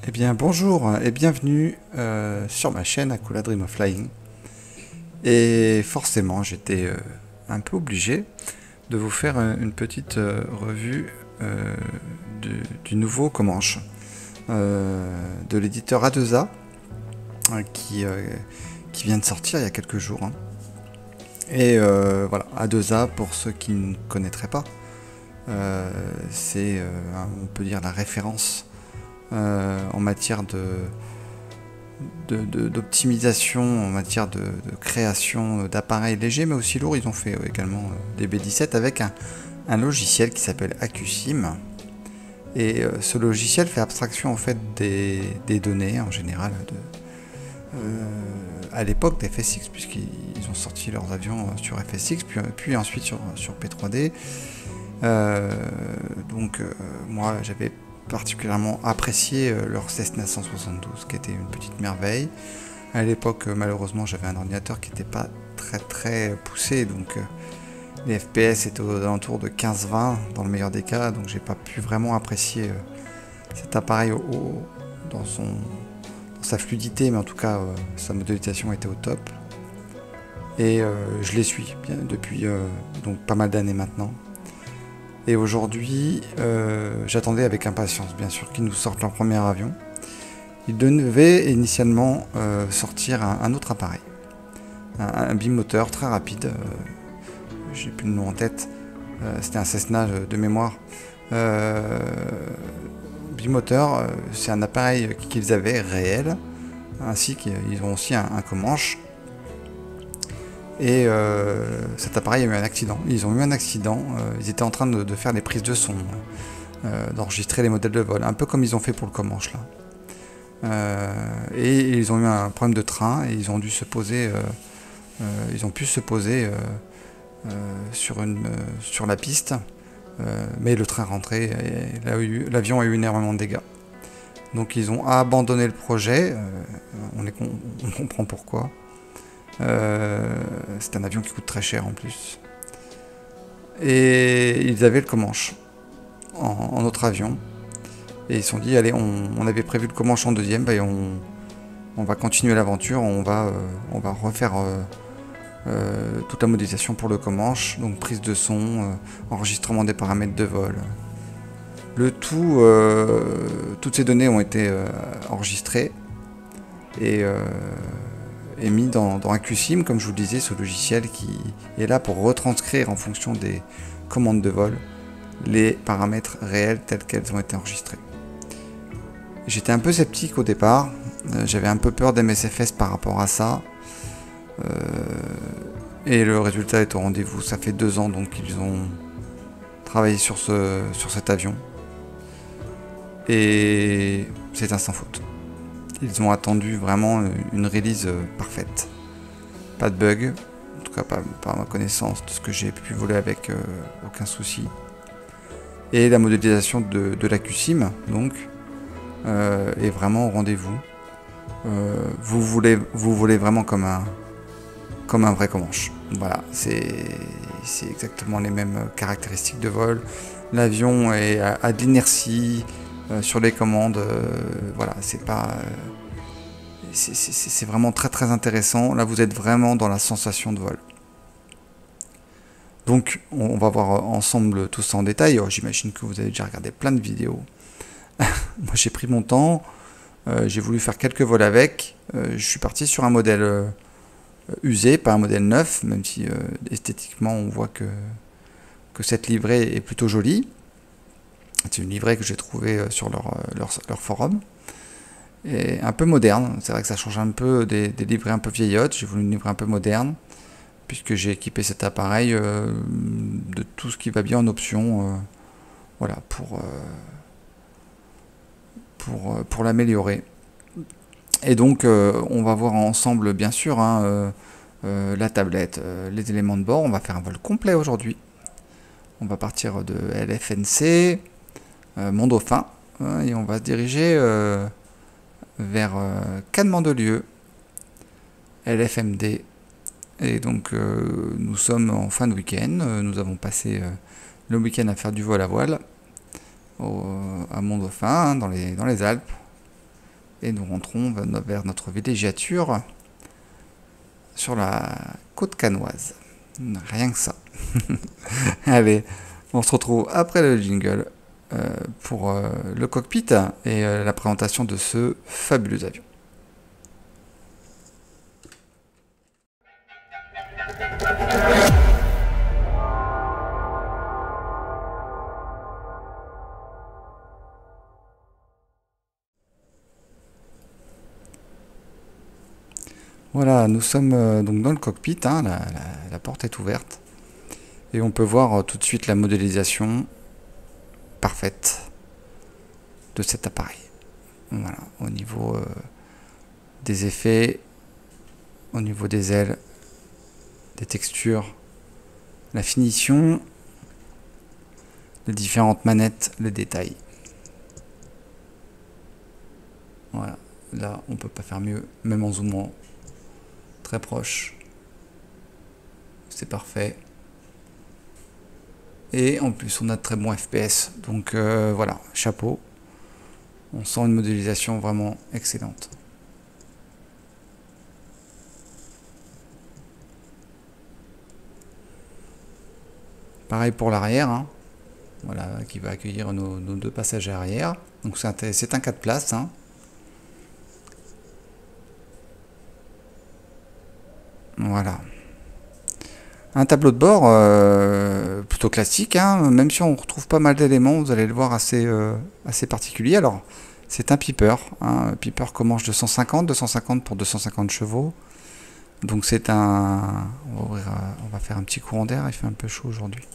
Eh bien bonjour et bienvenue sur ma chaîne Akula Dream of Flying. Et forcément j'étais un peu obligé de vous faire une petite revue du nouveau Comanche de l'éditeur A2A qui vient de sortir il y a quelques jours. Et voilà, A2A pour ceux qui ne connaîtraient pas, c'est on peut dire la référence en matière d'optimisation, en matière de création d'appareils légers mais aussi lourds. Ils ont fait également des B17 avec un logiciel qui s'appelle AcuSim. Et ce logiciel fait abstraction en fait des données en général à l'époque des FSX, puisqu'ils ont sorti leurs avions sur FSX puis ensuite sur P3D. Moi j'avais particulièrement apprécié leur Cessna 172 qui était une petite merveille. À l'époque malheureusement j'avais un ordinateur qui n'était pas très poussé, donc les FPS étaient aux alentours de 15-20 dans le meilleur des cas, donc j'ai pas pu vraiment apprécier cet appareil dans sa fluidité, mais en tout cas sa modélisation était au top. Et je les suis bien depuis donc pas mal d'années maintenant. Et aujourd'hui, j'attendais avec impatience, bien sûr, qu'ils nous sortent leur premier avion. Ils devaient initialement sortir un autre appareil, un bimoteur très rapide. J'ai plus le nom en tête. C'était un Cessna de mémoire. Bimoteur, c'est un appareil qu'ils avaient réel, ainsi qu'ils ont aussi un Comanche. Et cet appareil a eu un accident. Ils ont eu un accident. Ils étaient en train de faire des prises de son, d'enregistrer les modèles de vol, un peu comme ils ont fait pour le Comanche là. Et ils ont eu un problème de train et ils ont dû se poser. Ils ont pu se poser sur la piste, mais le train rentrait et l'avion a eu énormément de dégâts. Donc ils ont abandonné le projet. On comprend pourquoi. C'est un avion qui coûte très cher en plus. Et ils avaient le Comanche en autre avion. Et ils se sont dit, allez, on avait prévu le Comanche en deuxième, bah, on va continuer l'aventure, on va refaire toute la modélisation pour le Comanche, donc prise de son, enregistrement des paramètres de vol. Le tout, toutes ces données ont été enregistrées et mis dans AcuSim, comme je vous le disais, ce logiciel qui est là pour retranscrire en fonction des commandes de vol les paramètres réels tels qu'elles ont été enregistrées. J'étais un peu sceptique au départ, j'avais un peu peur d'MSFS par rapport à ça, et le résultat est au rendez-vous. Ça fait 2 ans donc qu'ils ont travaillé sur cet avion, et c'est un sans faute. Ils ont attendu vraiment une release parfaite. Pas de bug, en tout cas pas par ma connaissance, de ce que j'ai pu voler avec, aucun souci. Et la modélisation de l'AcuSim donc est vraiment au rendez-vous. Vous volez vraiment comme un vrai Comanche. Voilà, c'est exactement les mêmes caractéristiques de vol. L'avion a de l'inertie sur les commandes. Voilà, c'est pas... c'est vraiment très intéressant. Là, vous êtes vraiment dans la sensation de vol. Donc, on va voir ensemble tout ça en détail. Oh, j'imagine que vous avez déjà regardé plein de vidéos. Moi, j'ai pris mon temps. J'ai voulu faire quelques vols avec. Je suis parti sur un modèle usé, pas un modèle neuf, même si esthétiquement, on voit que cette livrée est plutôt jolie. C'est une livrée que j'ai trouvée sur leur forum. Et un peu moderne, c'est vrai que ça change un peu des livrées un peu vieillottes. J'ai voulu une livrée un peu moderne, puisque j'ai équipé cet appareil de tout ce qui va bien en option, voilà, pour l'améliorer. Et donc on va voir ensemble bien sûr la tablette, les éléments de bord. On va faire un vol complet aujourd'hui. On va partir de LFNC, Mont-Dauphin, et on va se diriger vers Cannes-Mandelieu, LFMD. Et donc nous sommes en fin de week-end. Nous avons passé le week-end à faire du vol à voile à Mont-Dauphin, dans les Alpes. et nous rentrons vers notre villégiature sur la côte cannoise. Rien que ça. Allez, on se retrouve après le jingle pour le cockpit et la présentation de ce fabuleux avion. Voilà, nous sommes donc dans le cockpit, hein, la porte est ouverte et on peut voir tout de suite la modélisation parfaite de cet appareil. Voilà, au niveau des effets, au niveau des ailes, des textures, la finition, les différentes manettes, les détails. Voilà, là on peut pas faire mieux, même en zoomant très proche, c'est parfait. Et en plus on a de très bons FPS, donc voilà, chapeau. On sent une modélisation vraiment excellente. Pareil pour l'arrière, hein. Voilà, qui va accueillir nos deux passagers arrière. Donc c'est un 4 places, hein. Voilà. Un tableau de bord plutôt classique, hein, même si on retrouve pas mal d'éléments, vous allez le voir assez particulier. Alors, c'est un Piper, hein, un Piper Comanche 250 pour 250 chevaux. Donc c'est un... On va faire un petit courant d'air, il fait un peu chaud aujourd'hui.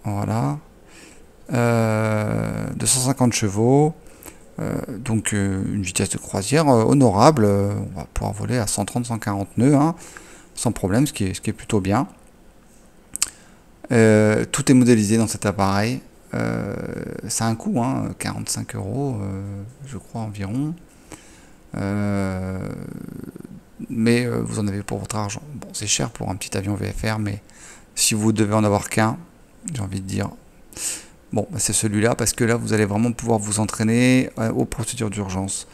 Voilà. 250 chevaux. Donc une vitesse de croisière honorable. On va pouvoir voler à 130-140 nœuds, hein, sans problème, ce qui est plutôt bien. Tout est modélisé dans cet appareil. Ça a un coût, hein, 45 €, je crois environ. Mais vous en avez pour votre argent. Bon, c'est cher pour un petit avion VFR, mais si vous devez en avoir qu'un, j'ai envie de dire, bon, bah c'est celui-là, parce que là, vous allez vraiment pouvoir vous entraîner aux procédures d'urgence.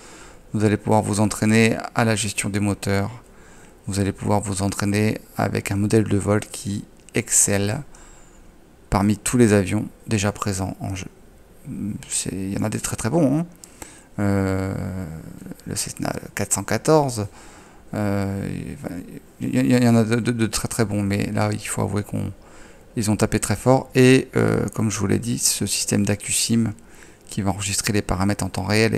Vous allez pouvoir vous entraîner à la gestion des moteurs. Vous allez pouvoir vous entraîner avec un modèle de vol qui excelle parmi tous les avions déjà présents en jeu. Il y en a des très très bons, hein. Le Cessna 414, il y en a de très très bons, mais là il faut avouer qu'ils ont tapé très fort. Et comme je vous l'ai dit, ce système d'AcuSim qui va enregistrer les paramètres en temps réel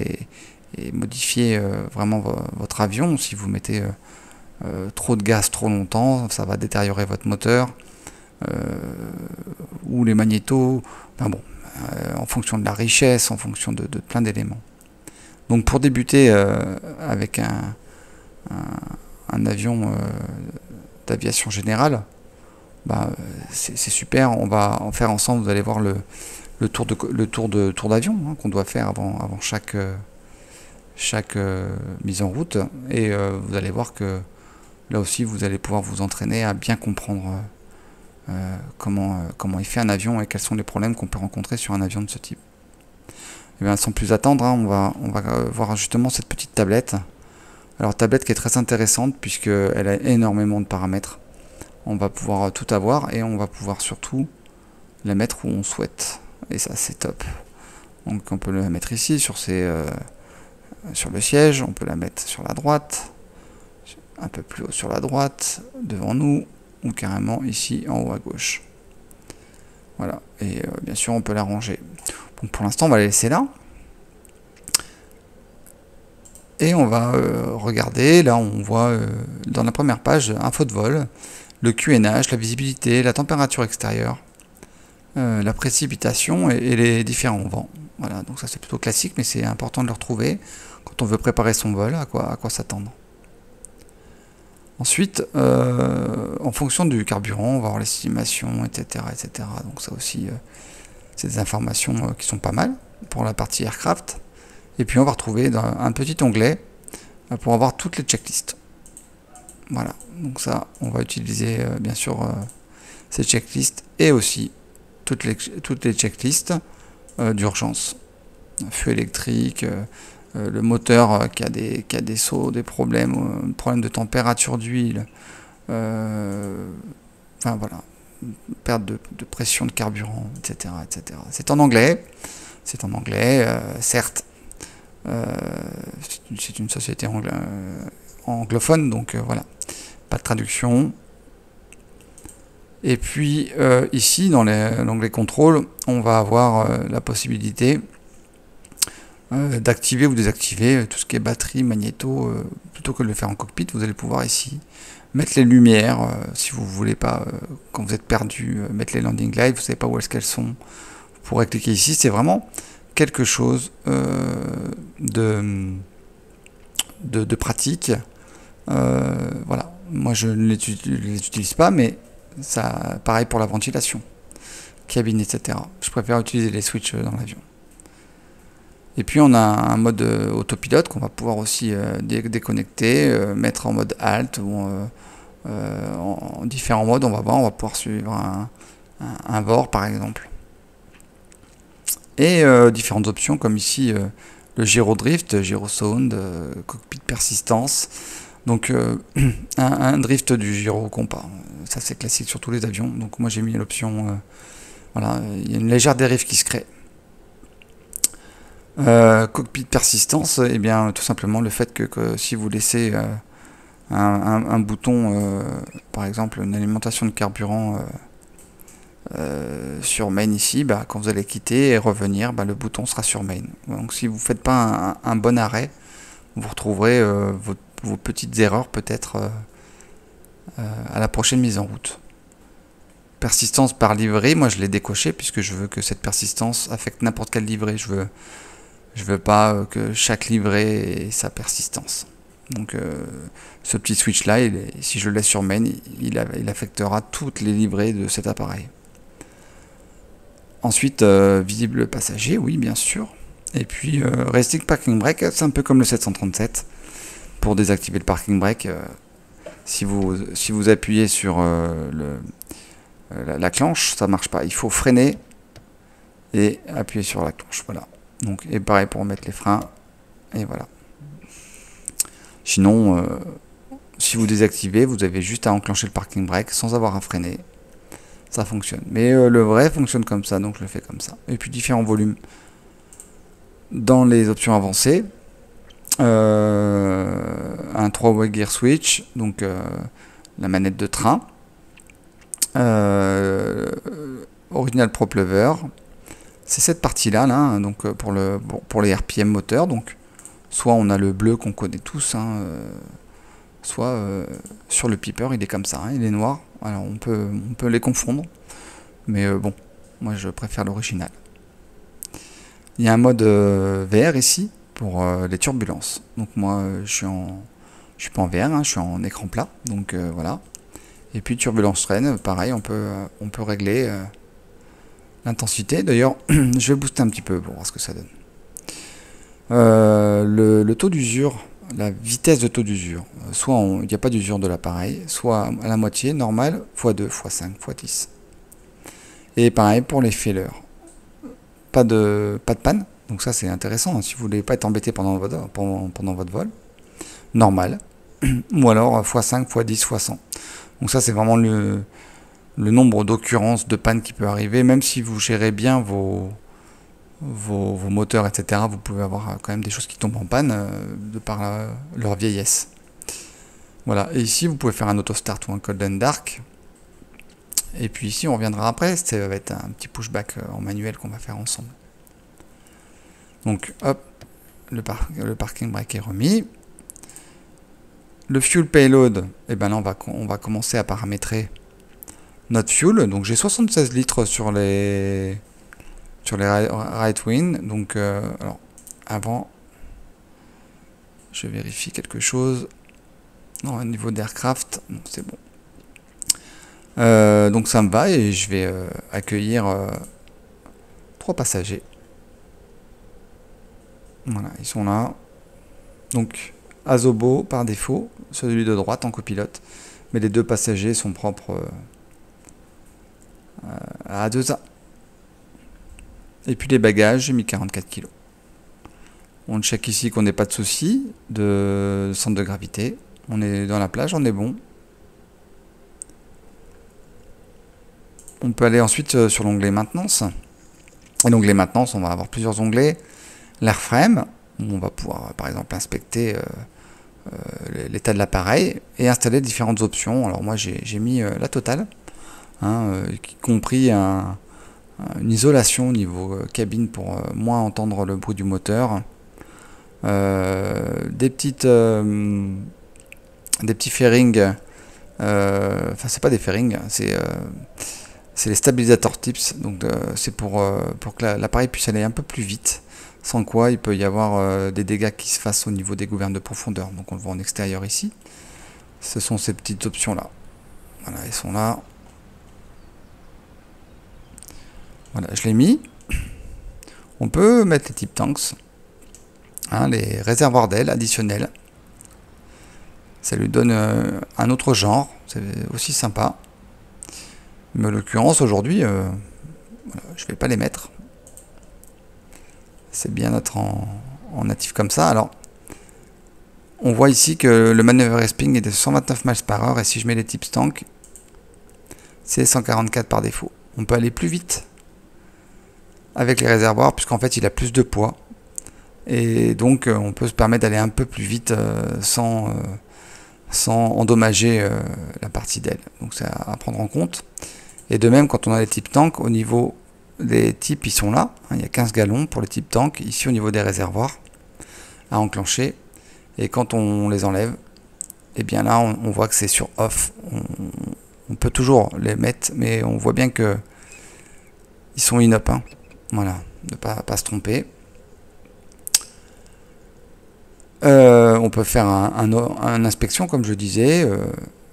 et modifier vraiment votre avion. Si vous mettez trop de gaz trop longtemps, ça va détériorer votre moteur ou les magnétos, enfin bon, en fonction de la richesse, en fonction de plein d'éléments. Donc pour débuter avec un avion d'aviation générale, bah, c'est super. On va en faire ensemble. Vous allez voir le tour d'avion, hein, qu'on doit faire avant chaque mise en route, et vous allez voir que là aussi vous allez pouvoir vous entraîner à bien comprendre comment il fait un avion et quels sont les problèmes qu'on peut rencontrer sur un avion de ce type. Et bien, sans plus attendre, hein, on va voir justement cette petite tablette. Alors tablette qui est très intéressante puisqu'elle a énormément de paramètres. On va pouvoir tout avoir et on va pouvoir surtout la mettre où on souhaite. Et ça c'est top. Donc on peut la mettre ici sur le siège, on peut la mettre sur la droite, un peu plus haut sur la droite, devant nous, ou carrément ici en haut à gauche. Voilà, et bien sûr on peut la ranger. Donc pour l'instant on va la laisser là. Et on va regarder, là on voit dans la première page info de vol, le QNH, la visibilité, la température extérieure, la précipitation et les différents vents. Voilà, donc ça c'est plutôt classique, mais c'est important de le retrouver quand on veut préparer son vol, à quoi s'attendre. Ensuite, en fonction du carburant, on va avoir l'estimation, etc., etc. Donc ça aussi, c'est des informations qui sont pas mal pour la partie aircraft. Et puis on va retrouver un petit onglet pour avoir toutes les checklists. Voilà, donc ça, on va utiliser bien sûr ces checklists et aussi toutes les checklists d'urgence. feu électrique, le moteur qui a des sauts, des problèmes de température d'huile, enfin voilà, perte de pression de carburant, etc. etc. C'est en anglais, certes, c'est une société anglophone, donc voilà, pas de traduction. Et puis ici, dans l'onglet contrôle, on va avoir la possibilité d'activer ou désactiver tout ce qui est batterie, magnéto. Plutôt que de le faire en cockpit, vous allez pouvoir ici mettre les lumières, si vous voulez pas, quand vous êtes perdu, mettre les landing lights, vous savez pas où est-ce qu'elles sont, vous pourrez cliquer ici. C'est vraiment quelque chose de pratique. Voilà, moi je ne les utilise pas, mais ça, pareil pour la ventilation, cabine, etc. Je préfère utiliser les switches dans l'avion. Et puis on a un mode autopilote qu'on va pouvoir aussi déconnecter, mettre en mode halt ou en différents modes. On va voir, on va pouvoir suivre un VOR par exemple. Et différentes options comme ici le gyro drift, gyro sound, cockpit persistance. Donc un drift du gyro compas, ça c'est classique sur tous les avions. Donc moi j'ai mis l'option, voilà, il y a une légère dérive qui se crée. Cockpit persistance, et bien tout simplement le fait que si vous laissez un bouton, par exemple une alimentation de carburant sur main ici, bah, quand vous allez quitter et revenir, bah, le bouton sera sur main. Donc si vous ne faites pas un bon arrêt, vous retrouverez vos petites erreurs peut-être à la prochaine mise en route. Persistance par livrée, moi je l'ai décoché puisque je veux que cette persistance affecte n'importe quelle livrée. Je veux pas que chaque livrée ait sa persistance. Donc ce petit switch là, si je le laisse sur main, il affectera toutes les livrées de cet appareil. Ensuite, visible passager, oui bien sûr. Et puis Restrict Parking Brake, c'est un peu comme le 737. Pour désactiver le parking brake, si vous appuyez sur la clenche, ça marche pas. Il faut freiner et appuyer sur la clenche. Voilà. Donc, et pareil pour mettre les freins. Et voilà. Sinon, si vous désactivez, vous avez juste à enclencher le parking brake sans avoir à freiner. Ça fonctionne. Mais le vrai fonctionne comme ça, donc je le fais comme ça. Et puis différents volumes. Dans les options avancées, un 3-way gear switch, donc la manette de train, original prop lever, c'est cette partie là, donc pour les RPM moteurs. Donc soit on a le bleu qu'on connaît tous, soit sur le Piper il est comme ça, il est noir. Alors on peut les confondre, mais bon, moi je préfère l'original. Il y a un mode VR ici pour les turbulences. Donc moi je suis pas en VR, je suis en écran plat, donc voilà. Et puis turbulence train, pareil, on peut régler l'intensité. D'ailleurs, je vais booster un petit peu pour voir ce que ça donne. Le taux d'usure, la vitesse de taux d'usure, soit il n'y a pas d'usure de l'appareil, soit à la moitié, normal, x2, x5, x10. Et pareil pour les failures. Pas de panne, donc ça c'est intéressant, si vous voulez pas être embêté pendant votre vol, normal, ou alors x5, x10, x100. Donc ça c'est vraiment le nombre d'occurrences de panne qui peut arriver, même si vous gérez bien vos moteurs, etc., vous pouvez avoir quand même des choses qui tombent en panne de par leur vieillesse. Voilà, et ici vous pouvez faire un auto start ou un cold and dark. Et puis ici on reviendra après, ça va être un petit pushback en manuel qu'on va faire ensemble. Donc hop, le parking brake est remis. Le fuel payload, et ben là on va commencer à paramétrer notre fuel. Donc j'ai 76 litres sur les right wing. Donc alors avant je vérifie quelque chose. Non, au niveau d'aircraft, non, c'est bon. Donc ça me va et je vais accueillir 3 passagers. Voilà, ils sont là. Donc Azobo par défaut, celui de droite en copilote, mais les 2 passagers sont propres à A2A. Et puis les bagages, j'ai mis 44 kg. On check ici qu'on n'ait pas de soucis de centre de gravité. On est dans la plage, on est bon. On peut aller ensuite sur l'onglet maintenance. Et l'onglet maintenance, on va avoir plusieurs onglets. L'airframe, où on va pouvoir par exemple inspecter l'état de l'appareil et installer différentes options. Alors moi j'ai mis la totale, y compris une isolation au niveau cabine pour moins entendre le bruit du moteur. Des petits fairings, enfin c'est pas des fairings, c'est les stabilisateurs tips, donc c'est pour que l'appareil puisse aller un peu plus vite, sans quoi il peut y avoir des dégâts qui se fassent au niveau des gouvernes de profondeur. Donc on le voit en extérieur ici. Ce sont ces petites options là. Voilà, elles sont là. Voilà, je l'ai mis. On peut mettre les types tanks, les réservoirs d'aile additionnels. Ça lui donne un autre genre, c'est aussi sympa. Mais en l'occurrence aujourd'hui, voilà, je ne vais pas les mettre. C'est bien d'être en natif comme ça. Alors, on voit ici que le manœuvre spin est de 129 miles par heure et si je mets les types tank, c'est 144 par défaut. On peut aller plus vite avec les réservoirs puisqu'en fait il a plus de poids et donc on peut se permettre d'aller un peu plus vite sans endommager la partie d'aile. Donc c'est à prendre en compte. Et de même quand on a les types tank, au niveau des types ils sont là, il y a 15 gallons pour les types tank, ici au niveau des réservoirs à enclencher. Et quand on les enlève, et bien là on voit que c'est sur off. On peut toujours les mettre, mais on voit bien que ils sont in-up. Voilà, ne pas se tromper. On peut faire un inspection, comme je disais,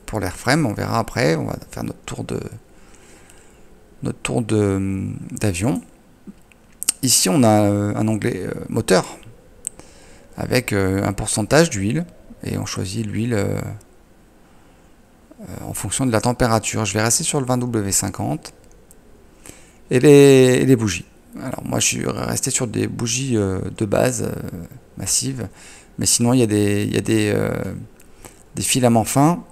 pour l'airframe. On verra après. On va faire notre tour d'avion. Ici, on a un onglet moteur avec un pourcentage d'huile et on choisit l'huile en fonction de la température. Je vais rester sur le 20W50 et les bougies. Alors moi je suis resté sur des bougies de base massives, mais sinon il y a des filaments fins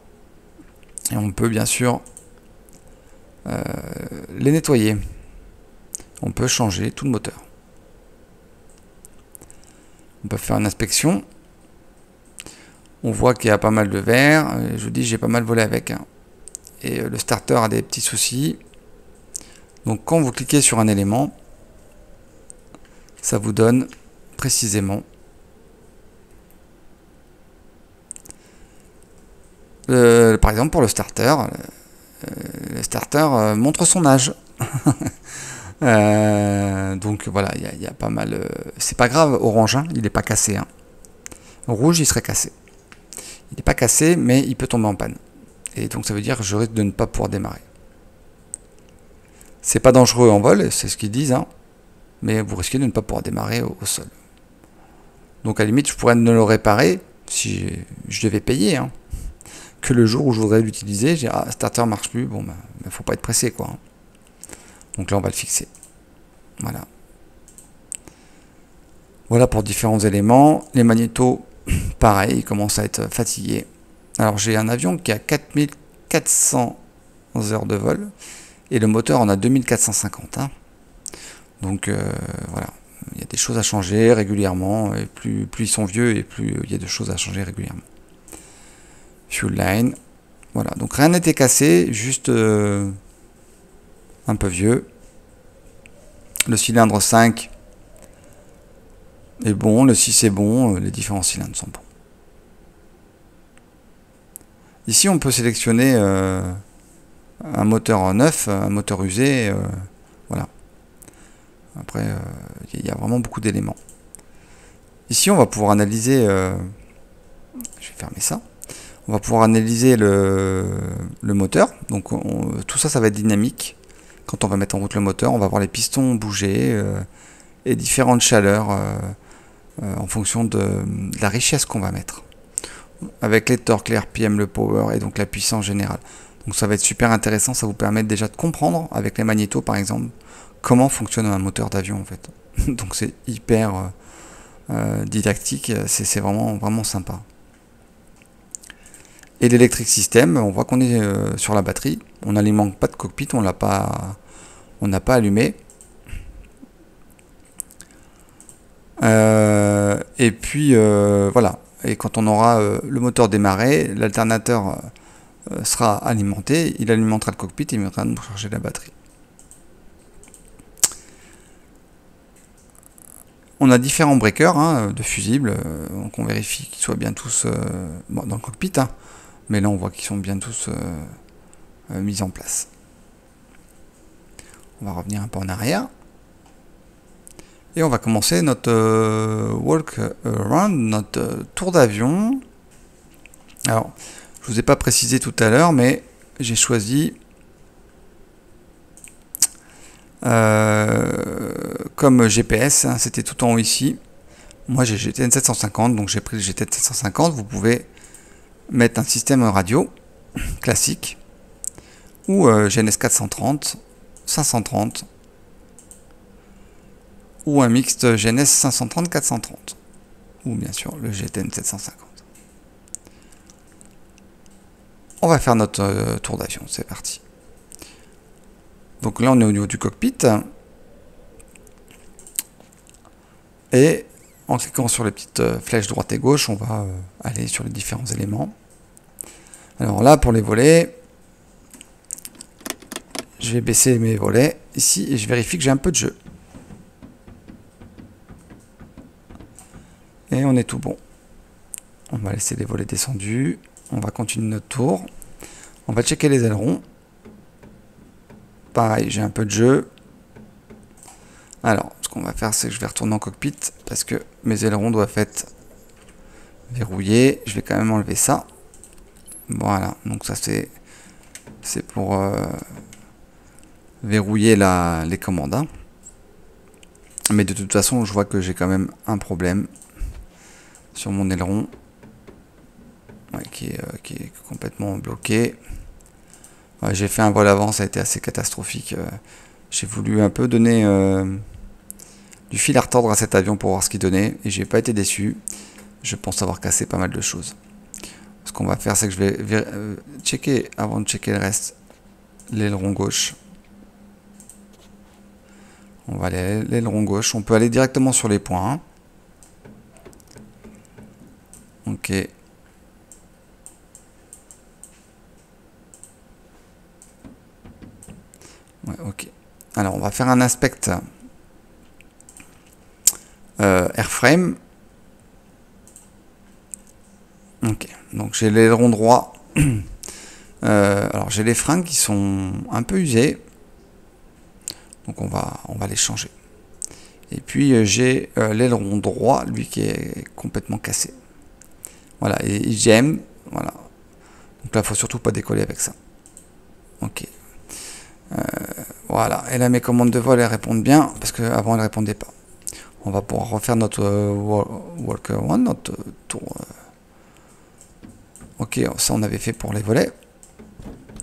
et on peut bien sûr les nettoyer. On peut changer tout le moteur. On peut faire une inspection. On voit qu'il y a pas mal de verre. Je vous dis, j'ai pas mal volé avec. Et le starter a des petits soucis. Donc quand vous cliquez sur un élément, ça vous donne précisément par exemple pour le starter montre son âge. Donc voilà, il y a pas mal. C'est pas grave, orange, il n'est pas cassé. Rouge, il serait cassé. Il n'est pas cassé, mais il peut tomber en panne. Et donc ça veut dire que je risque de ne pas pouvoir démarrer. C'est pas dangereux en vol, c'est ce qu'ils disent, mais vous risquez de ne pas pouvoir démarrer au sol. Donc à la limite, je pourrais ne le réparer si je devais payer. Que le jour où je voudrais l'utiliser, je dis starter marche plus, bon, il faut pas être pressé, quoi. Donc là, on va le fixer. Voilà. Voilà pour différents éléments. Les magnétos, pareil, ils commencent à être fatigués. Alors j'ai un avion qui a 4400 heures de vol et le moteur en a 2450. Donc voilà, il y a des choses à changer régulièrement et plus ils sont vieux et plus il y a de choses à changer régulièrement. Fuel line, voilà, donc rien n'était cassé, juste un peu vieux. Le cylindre 5 est bon, le 6 est bon, les différents cylindres sont bons. Ici on peut sélectionner un moteur neuf, un moteur usé, voilà. Après il y a vraiment beaucoup d'éléments. Ici on va pouvoir analyser, je vais fermer ça, on va pouvoir analyser le moteur, donc tout ça va être dynamique. Quand on va mettre en route le moteur, on va voir les pistons bouger et différentes chaleurs en fonction de la richesse qu'on va mettre. Avec les torques, les RPM, le power et donc la puissance générale. Donc ça va être super intéressant, ça vous permet déjà de comprendre avec les magnétos par exemple comment fonctionne un moteur d'avion en fait. Donc c'est hyper didactique, c'est vraiment sympa. Et l'électrique système, on voit qu'on est sur la batterie, on n'alimente pas de cockpit, on n'a pas allumé. Et puis voilà, et quand on aura le moteur démarré, l'alternateur sera alimenté, il alimentera le cockpit et il viendra nous charger la batterie. On a différents breakers de fusibles, donc on vérifie qu'ils soient bien tous dans le cockpit, mais là on voit qu'ils sont bien tous mis en place. On va revenir un peu en arrière. Et on va commencer notre walk around, notre tour d'avion. Alors, je vous ai pas précisé tout à l'heure, mais j'ai choisi comme GPS, c'était tout en haut ici. Moi j'ai GTN 750, donc j'ai pris le GTN 750. Vous pouvez mettre un système radio classique ou GNS 430, 530 ou un mixte GNS 530-430 ou bien sûr le GTN 750. On va faire notre tour d'avion, c'est parti. Donc là on est au niveau du cockpit et en cliquant sur les petites flèches droite et gauche, on va aller sur les différents éléments. Alors là pour les volets, je vais baisser mes volets ici et je vérifie que j'ai un peu de jeu. Et on est tout bon. On va laisser les volets descendus. On va continuer notre tour. On va checker les ailerons. Pareil, j'ai un peu de jeu. Alors, ce qu'on va faire, c'est que je vais retourner en cockpit parce que mes ailerons doivent être verrouillés. Je vais quand même enlever ça. Voilà, donc ça c'est pour verrouiller les commandes. Mais de toute façon, je vois que j'ai quand même un problème sur mon aileron qui est complètement bloqué. J'ai fait un vol avant, ça a été assez catastrophique. J'ai voulu un peu donner du fil à retordre à cet avion pour voir ce qu'il donnait et j'ai pas été déçu. Je pense avoir cassé pas mal de choses. Ce qu'on va faire, c'est que je vais checker, avant de checker le reste, l'aileron gauche. On va aller à l'aileron gauche. On peut aller directement sur les points. Ok. Ouais, ok. Alors, on va faire un aspect airframe. Ok. Donc, j'ai l'aileron droit. Alors, j'ai les freins qui sont un peu usés. Donc, on va les changer. Et puis, j'ai l'aileron droit, lui, qui est complètement cassé. Voilà, et IGM, voilà. Donc là, il faut surtout pas décoller avec ça. Ok. Voilà, et là mes commandes de vol elles répondent bien, parce qu'avant elles ne répondaient pas. On va pouvoir refaire notre walk around, notre tour. Ok, ça on avait fait pour les volets.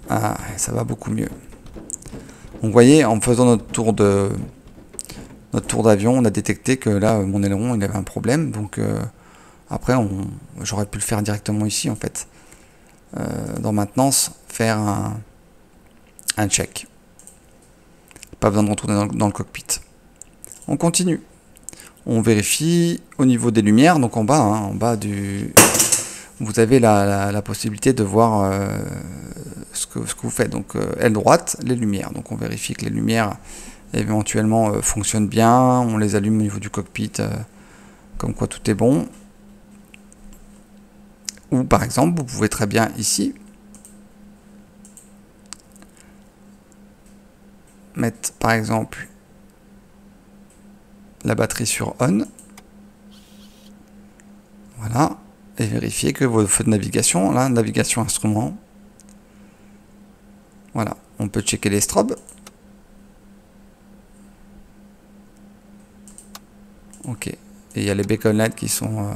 Ah, ça va beaucoup mieux. Donc vous voyez, en faisant notre tour d'avion, on a détecté que là, mon aileron, il avait un problème. Donc après, j'aurais pu le faire directement ici, en fait. Dans maintenance, faire un check. Pas besoin de retourner dans le cockpit. On continue. On vérifie au niveau des lumières, donc en bas, en bas vous avez la possibilité de voir ce que vous faites. Donc aile droite, les lumières. Donc on vérifie que les lumières éventuellement fonctionnent bien. On les allume au niveau du cockpit, comme quoi tout est bon. Ou par exemple, vous pouvez très bien ici mettre par exemple la batterie sur on. Voilà. Et vérifier que vos feux de navigation, là, navigation instrument. Voilà. On peut checker les strobes. Ok. Et il y a les beacon lights qui sont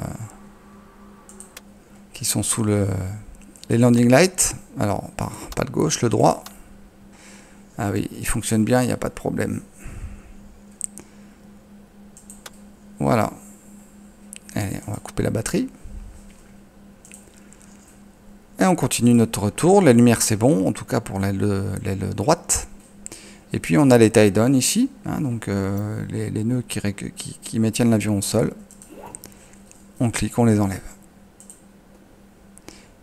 sous les landing lights. Alors, pas de gauche, le droit. Ah oui, il fonctionne bien, il n'y a pas de problème. Voilà. couper la batterie. Et on continue notre tour. La lumière c'est bon, en tout cas pour l'aile droite. Et puis on a les tie-down ici, hein, donc les nœuds qui maintiennent l'avion au sol. On clique, on les enlève.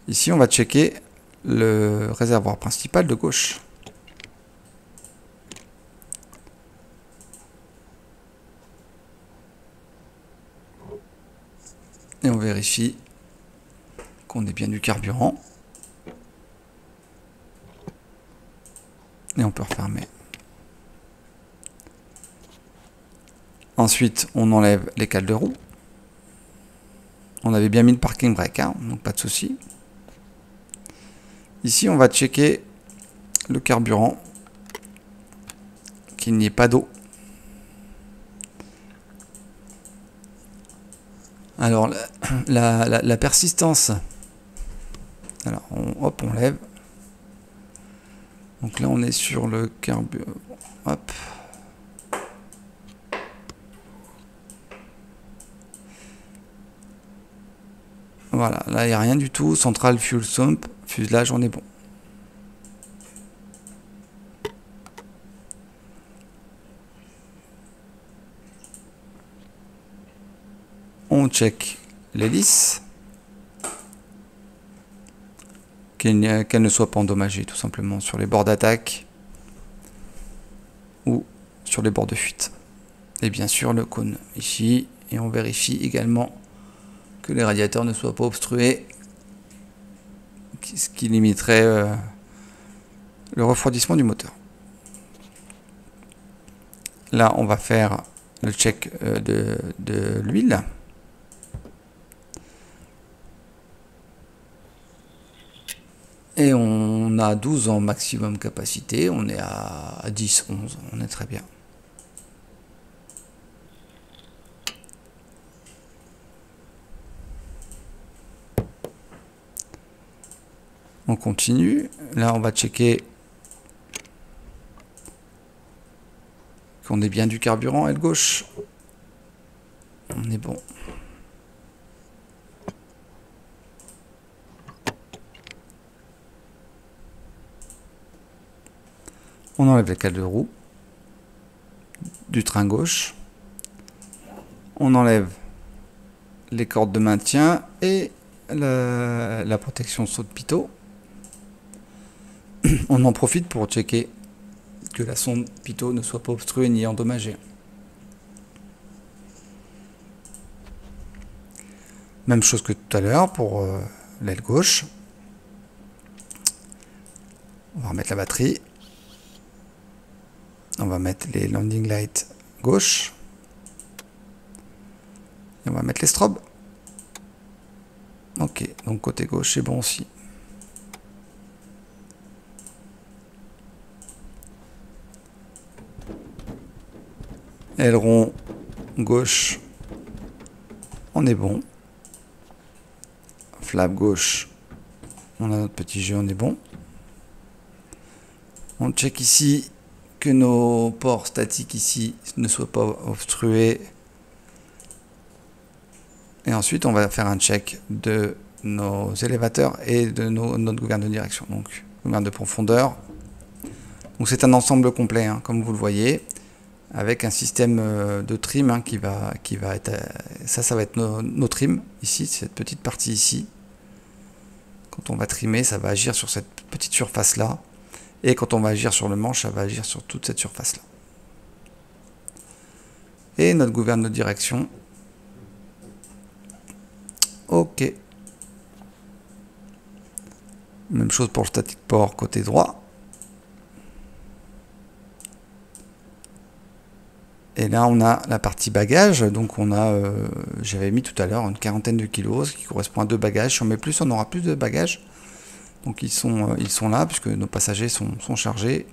Ici on va checker le réservoir principal de gauche. Et on vérifie qu'on ait bien du carburant. Et on peut refermer. Ensuite, on enlève les cales de roue. On avait bien mis le parking brake, hein, donc pas de souci. Ici, on va checker le carburant, qu'il n'y ait pas d'eau. Alors, la persistance, alors on lève. Donc là, on est sur le carburant. Hop. Voilà, là, il n'y a rien du tout. Central fuel sump, fuselage, on est bon. On check l'hélice. Qu'elle ne soit pas endommagée, tout simplement, sur les bords d'attaque ou sur les bords de fuite. Et bien sûr, le cône ici. Et on vérifie également que les radiateurs ne soient pas obstrués, ce qui limiterait le refroidissement du moteur. Là, on va faire le check de l'huile. Et on a 12 en maximum capacité, on est à 10, 11, on est très bien. On continue, là on va checker qu'on ait bien du carburant à aile gauche. On est bon. On enlève les cales de roue du train gauche. On enlève les cordes de maintien et la protection saut de pitot. On en profite pour checker que la sonde pitot ne soit pas obstruée ni endommagée. Même chose que tout à l'heure pour l'aile gauche. On va remettre la batterie. On va mettre les landing lights gauche. Et on va mettre les strobes. Ok, donc côté gauche c'est bon aussi. Aileron gauche, on est bon. Flap gauche, on a notre petit jeu, on est bon. On check ici que nos ports statiques ici ne soient pas obstrués. Et ensuite, on va faire un check de nos élévateurs et de notre gouverne de direction. Donc, gouverne de profondeur. Donc, c'est un ensemble complet, hein, comme vous le voyez, avec un système de trim hein, qui va être... ça va être nos trims, ici, cette petite partie ici. Quand on va trimer, ça va agir sur cette petite surface-là. Et quand on va agir sur le manche, ça va agir sur toute cette surface-là. Et notre gouverne de direction. Ok. Même chose pour le static port côté droit. Et là, on a la partie bagage. Donc, on a, j'avais mis tout à l'heure une quarantaine de kilos, ce qui correspond à 2 bagages. Si on met plus, on aura plus de bagages. Donc, ils sont là, puisque nos passagers sont chargés.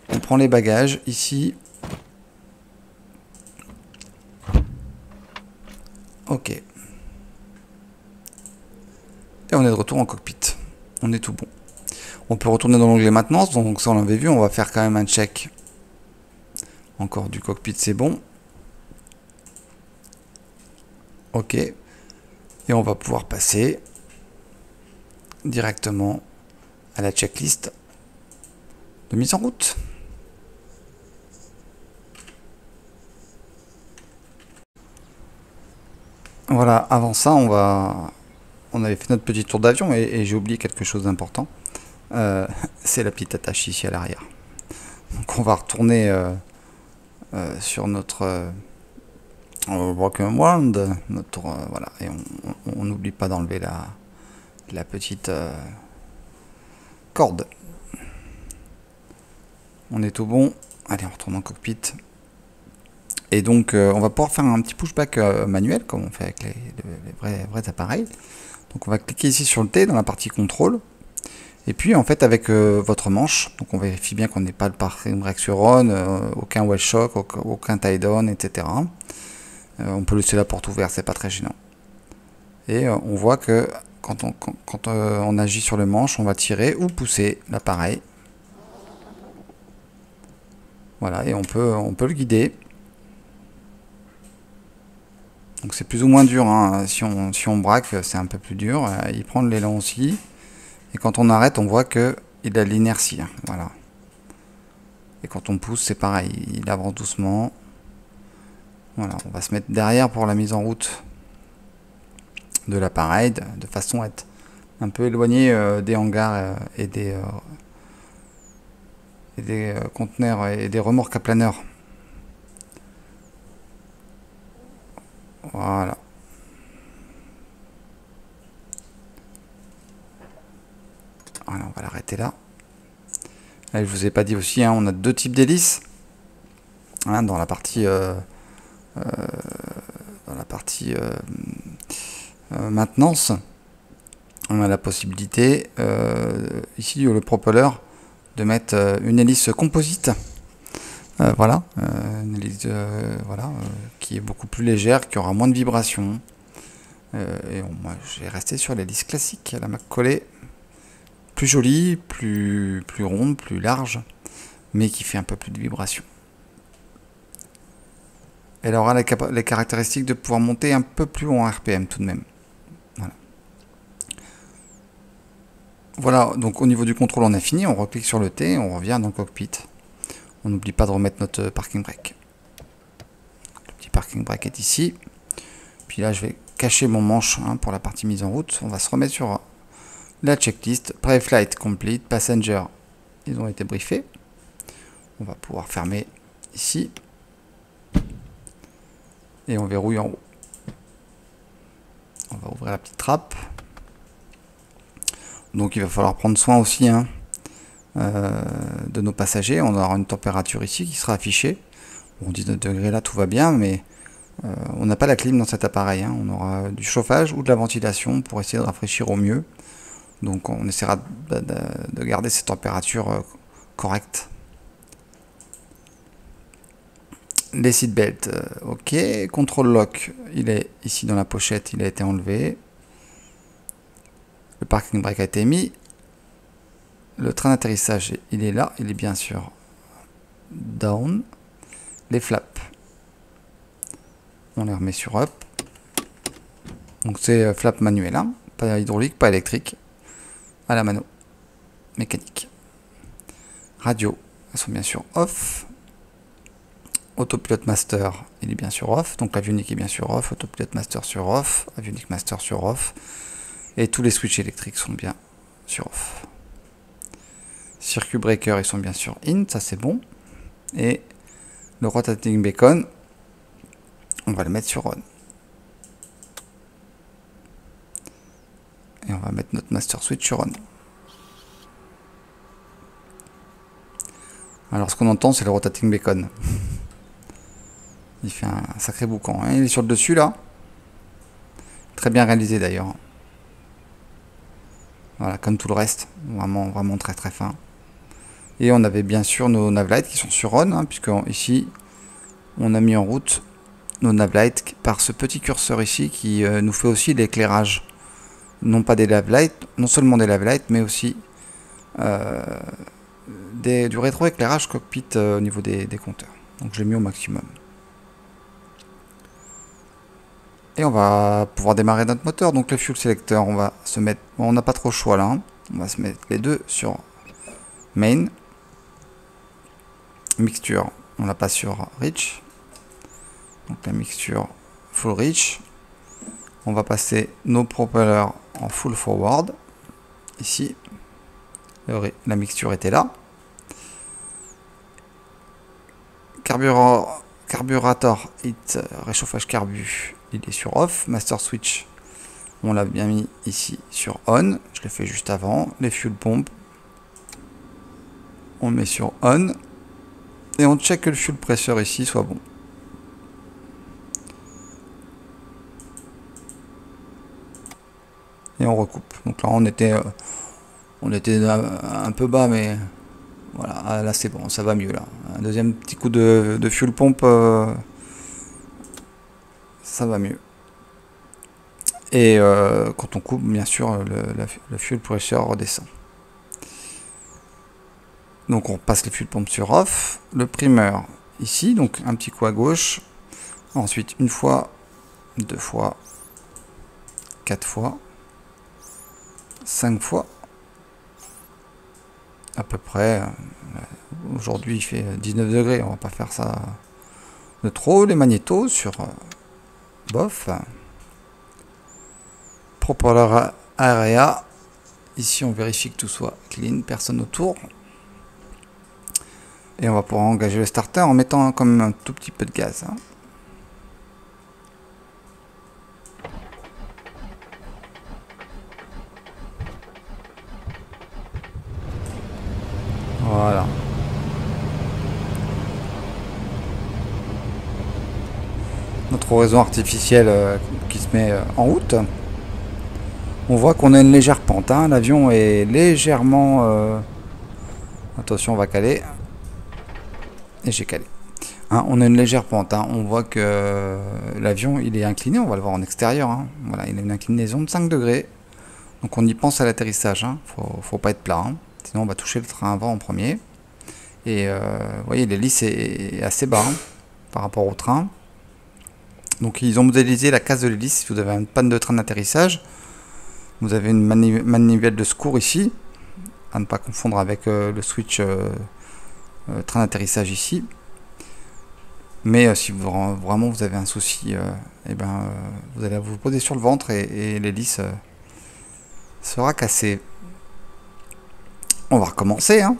On prend les bagages ici. Ok. Et on est de retour en cockpit. On est tout bon. On peut retourner dans l'onglet maintenance. Donc, ça, on l'avait vu. On va faire quand même un check. Encore du cockpit, c'est bon. Ok. Et on va pouvoir passer directement à la checklist de mise en route. Voilà, avant ça, on avait fait notre petit tour d'avion et j'ai oublié quelque chose d'important. C'est la petite attache ici à l'arrière. Donc on va retourner sur notre Broken World, voilà, et on n'oublie pas d'enlever la petite corde. On est tout bon. Allez, on retourne en cockpit. Et donc, on va pouvoir faire un petit pushback manuel, comme on fait avec les vrais appareils. Donc, on va cliquer ici sur le T dans la partie contrôle. Et puis, en fait, avec votre manche, donc on vérifie bien qu'on n'ait pas le parking brake sur on, aucun well shock, aucun tie down, etc. On peut laisser la porte ouverte, c'est pas très gênant. Et on voit que quand on agit sur le manche, on va tirer ou pousser l'appareil. Voilà, et on peut le guider. Donc c'est plus ou moins dur, hein. Si on braque, c'est un peu plus dur. Il prend de l'élan aussi. Et quand on arrête, on voit qu'il a de l'inertie. Voilà. Et quand on pousse, c'est pareil. Il avance doucement. Voilà, on va se mettre derrière pour la mise en route de l'appareil, de façon à être un peu éloigné des hangars et des conteneurs et des remorques à planeur. Voilà. Voilà, on va l'arrêter là. Là, je vous ai pas dit aussi, hein, on a deux types d'hélices. Hein, dans la partie maintenance, on a la possibilité ici le propeller de mettre une hélice composite. Voilà, une hélice qui est beaucoup plus légère, qui aura moins de vibrations. Moi, j'ai resté sur l'hélice classique, la McCauley, plus jolie, plus ronde, plus large, mais qui fait un peu plus de vibrations. Elle aura les caractéristiques de pouvoir monter un peu plus haut en RPM tout de même. Voilà. Voilà, donc au niveau du contrôle, on a fini. On reclique sur le T, on revient dans le cockpit. On n'oublie pas de remettre notre parking brake. Le petit parking brake est ici. Puis là, je vais cacher mon manche pour la partie mise en route. On va se remettre sur la checklist. Pre-flight complete, passenger, ils ont été briefés. On va pouvoir fermer ici. Et on verrouille en haut. On va ouvrir la petite trappe. Donc il va falloir prendre soin aussi de nos passagers. On aura une température ici qui sera affichée. Bon, 19 degrés là, tout va bien, mais on n'a pas la clim dans cet appareil. On aura du chauffage ou de la ventilation pour essayer de rafraîchir au mieux. Donc on essaiera de garder ces températures correctes. Les seatbelts, ok. Control lock, il est ici dans la pochette, il a été enlevé. Le parking brake a été mis. Le train d'atterrissage, il est là, il est bien sûr down. Les flaps, on les remet sur up. Donc c'est flap manuel, pas hydraulique, pas électrique, à la mano, mécanique. Radio, elles sont bien sûr off. Autopilot master, il est bien sûr off, donc l'avionique est bien sûr off, autopilot master sur off, avionique master sur off, et tous les switches électriques sont bien sur off. Circuit breaker, ils sont bien sûr in, ça c'est bon, et le rotating beacon, on va le mettre sur on. Et on va mettre notre master switch sur on. Alors ce qu'on entend, c'est le rotating beacon. Il fait un sacré boucan. Il est sur le dessus là. Très bien réalisé d'ailleurs. Voilà, comme tout le reste. Vraiment très très fin. Et on avait bien sûr nos navlights qui sont sur on, puisque ici on a mis en route nos navlights par ce petit curseur ici qui nous fait aussi l'éclairage. Non pas des navlights, non seulement des navlights, mais aussi du rétroéclairage cockpit au niveau des compteurs. Donc je l'ai mis au maximum. Et on va pouvoir démarrer notre moteur. Donc le fuel selector, on va se mettre... Bon, on n'a pas trop le choix là. Hein. On va se mettre les deux sur main. Mixture, on l'a pas sur rich. Donc la mixture full rich. On va passer nos propellers en full forward. Ici. La mixture était là. Carburator hit, réchauffage carbu, il est sur off. Master switch, on l'a bien mis ici sur on. Je l'ai fait juste avant. Les fuel pompes, on met sur on. Et on check que le fuel pressure ici soit bon. Et on recoupe. Donc là on était un peu bas, mais voilà, là c'est bon, ça va mieux là. Un deuxième petit coup de fuel pompe, ça va mieux. Et quand on coupe, bien sûr, le fuel pressure redescend. Donc on passe le fuel pompe sur off. Le primer ici, donc un petit coup à gauche. Ensuite une fois, deux fois, 4 fois, 5 fois. À peu près. Aujourd'hui il fait 19 degrés, on va pas faire ça de trop. Les magnétos sur bof. Propeller area. Ici on vérifie que tout soit clean, personne autour. Et on va pouvoir engager le starter en mettant comme un tout petit peu de gaz. Hein. Voilà. Notre oraison artificielle qui se met en route. On voit qu'on a une légère pente. Hein. L'avion est légèrement... Attention, on va caler. Et j'ai calé. Hein, on a une légère pente. Hein. On voit que l'avion il est incliné. On va le voir en extérieur. Hein. Voilà, il a une inclinaison de 5 degrés. Donc on y pense à l'atterrissage. Hein. Faut pas être plat. Hein. Sinon on va toucher le train avant en premier. Et vous voyez, l'hélice est assez bas hein, par rapport au train. Donc ils ont modélisé la case de l'hélice. Si vous avez une panne de train d'atterrissage, vous avez une manivelle de secours ici. À ne pas confondre avec le switch train d'atterrissage ici. Mais si vraiment vous avez un souci, vous allez vous poser sur le ventre et l'hélice sera cassée. On va recommencer. Hein.